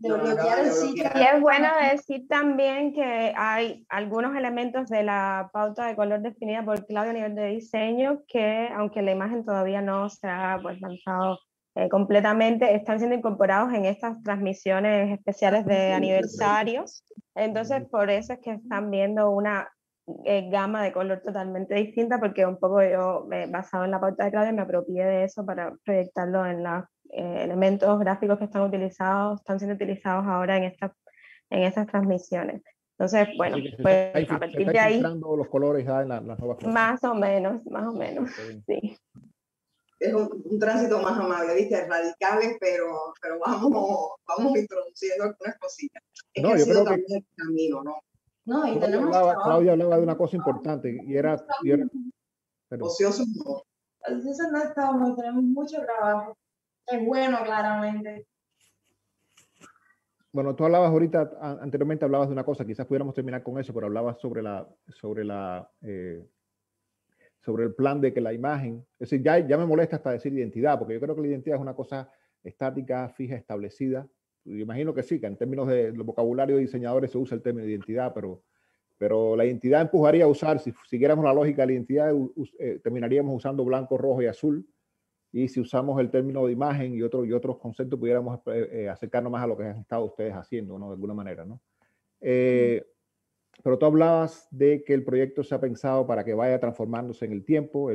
de No, bloquear acaba el de sitio. bloquear. Y es bueno decir también que hay algunos elementos de la pauta de color definida por Claudia a nivel de diseño que, aunque la imagen todavía no se ha pues, lanzado completamente, están siendo incorporados en estas transmisiones especiales de aniversario. Entonces, por eso es que están viendo una gama de color totalmente distinta, porque un poco yo, basado en la pauta de Claudia, me apropié de eso para proyectarlo en los elementos gráficos que están siendo utilizados ahora en estas transmisiones. Entonces, bueno, Así que pues a se partir está de ahí, infiltrando los colores ya en las nuevas cosas. más o menos, sí. Es un tránsito más amable, ¿viste? Radicales, pero vamos introduciendo algunas cositas. Es No, que ha yo sido creo que también el camino, ¿no? No, y tenemos trabajo. Claudia hablaba de una cosa importante y era perdón. Ociosos no. Eso no estamos, tenemos mucho trabajo. Es bueno, claramente. Bueno, tú hablabas ahorita, anteriormente hablabas de una cosa, quizás pudiéramos terminar con eso, pero hablabas sobre el plan de que la imagen, es decir, ya me molesta hasta decir identidad, porque yo creo que la identidad es una cosa estática, fija, establecida. Yo imagino que sí, que en términos de vocabulario de diseñadores se usa el término identidad, pero la identidad empujaría a usar, si siguiéramos la lógica de la identidad, terminaríamos usando blanco, rojo y azul. Y si usamos el término de imagen y otros conceptos, pudiéramos acercarnos más a lo que han estado ustedes haciendo, ¿no? De alguna manera, ¿no? Pero tú hablabas de que el proyecto se ha pensado para que vaya transformándose en el tiempo.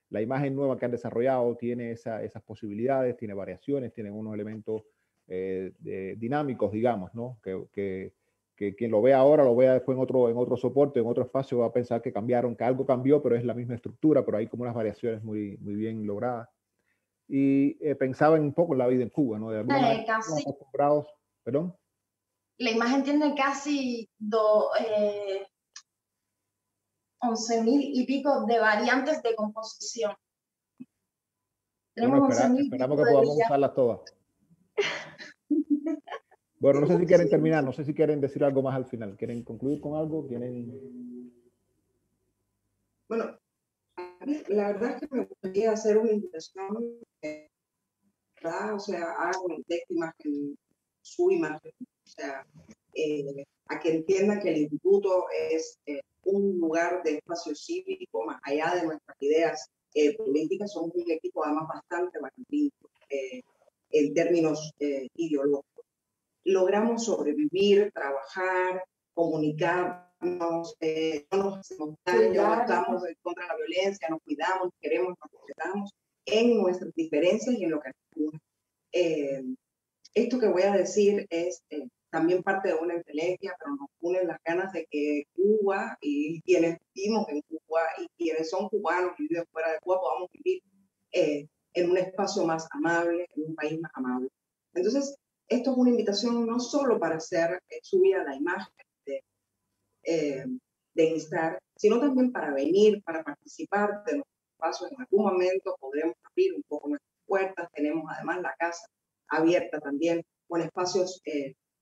La imagen nueva que han desarrollado tiene esas posibilidades, tiene variaciones, tiene unos elementos dinámicos, digamos, ¿no? Que quien lo vea ahora, lo vea después en otro soporte, en otro espacio, va a pensar que cambiaron, que algo cambió, pero es la misma estructura, pero hay como unas variaciones muy, muy bien logradas. Y pensaba un poco en la vida en Cuba, ¿no? De alguna manera, Casi, acostumbrados, perdón. la imagen tiene casi 11.000 y pico de variantes de composición. Tenemos Bueno, 11.000 y esperamos pico que de podamos días. usarlas todas. Bueno, no sé si quieren terminar, no sé si quieren decir algo más al final. ¿Quieren concluir con algo? ¿Quieren...? Bueno, la verdad es que me gustaría hacer una invitación, ¿verdad? O sea, hagan de esta imagen su imagen, o sea, a que entiendan que el instituto es un lugar de espacio cívico, más allá de nuestras ideas políticas, somos un equipo además bastante distinto en términos ideológicos. Logramos sobrevivir, trabajar, comunicarnos, no nos hacemos daño, no estamos en contra de la violencia, nos cuidamos, nos queremos, nos respetamos en nuestras diferencias y en lo que nos une. Esto que voy a decir es también parte de una entelequia, pero nos unen las ganas de que Cuba y quienes vivimos en Cuba y quienes son cubanos y viven fuera de Cuba podamos vivir en un espacio más amable, en un país más amable. Entonces, esto es una invitación no solo para hacer subir a la imagen de Instar, sino también para venir, para participar de nuestros espacios. En algún momento podremos abrir un poco nuestras puertas. Tenemos además la casa abierta también con espacios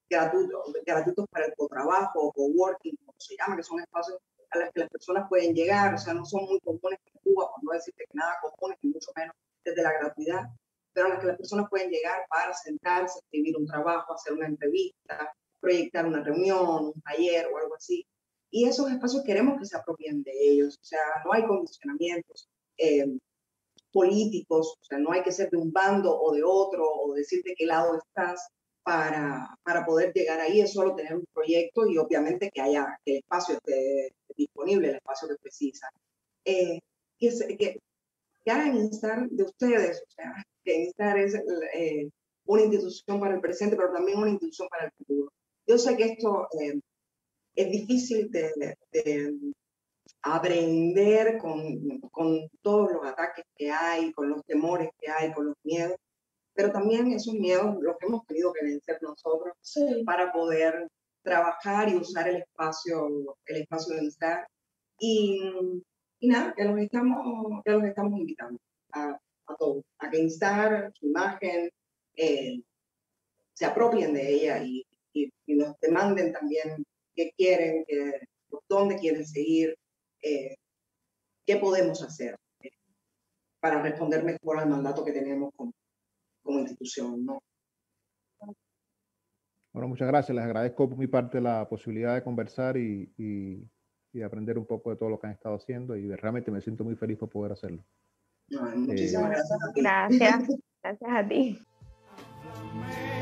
gratuitos para el cotrabajo o coworking, como se llama, que son espacios a los que las personas pueden llegar. O sea, no son muy comunes en Cuba, por no decirte que nada comunes, ni mucho menos desde la gratuidad, pero a las que las personas pueden llegar para sentarse, escribir un trabajo, hacer una entrevista, proyectar una reunión, un taller o algo así. Y esos espacios queremos que se apropien de ellos. O sea, no hay condicionamientos políticos, o sea, no hay que ser de un bando o de otro o decir de qué lado estás para poder llegar ahí. Es solo tener un proyecto y obviamente que el espacio esté disponible, el espacio que precisa. Que hagan Instar de ustedes, o sea, que Instar es una institución para el presente, pero también una institución para el futuro. Yo sé que esto es difícil de aprender con todos los ataques que hay, con los temores que hay, con los miedos, pero también esos miedos los que hemos tenido que vencer nosotros para poder trabajar y usar el espacio de Instar. Y nada, que los estamos invitando a todos, a que Instar, su imagen, se apropien de ella y nos demanden también qué quieren, por dónde quieren seguir, qué podemos hacer para responder mejor al mandato que tenemos como institución, ¿no? Bueno, muchas gracias. Les agradezco por mi parte la posibilidad de conversar y de aprender un poco de todo lo que han estado haciendo y realmente me siento muy feliz por poder hacerlo. Muchísimas gracias a ti. Gracias, gracias a ti. Háblame.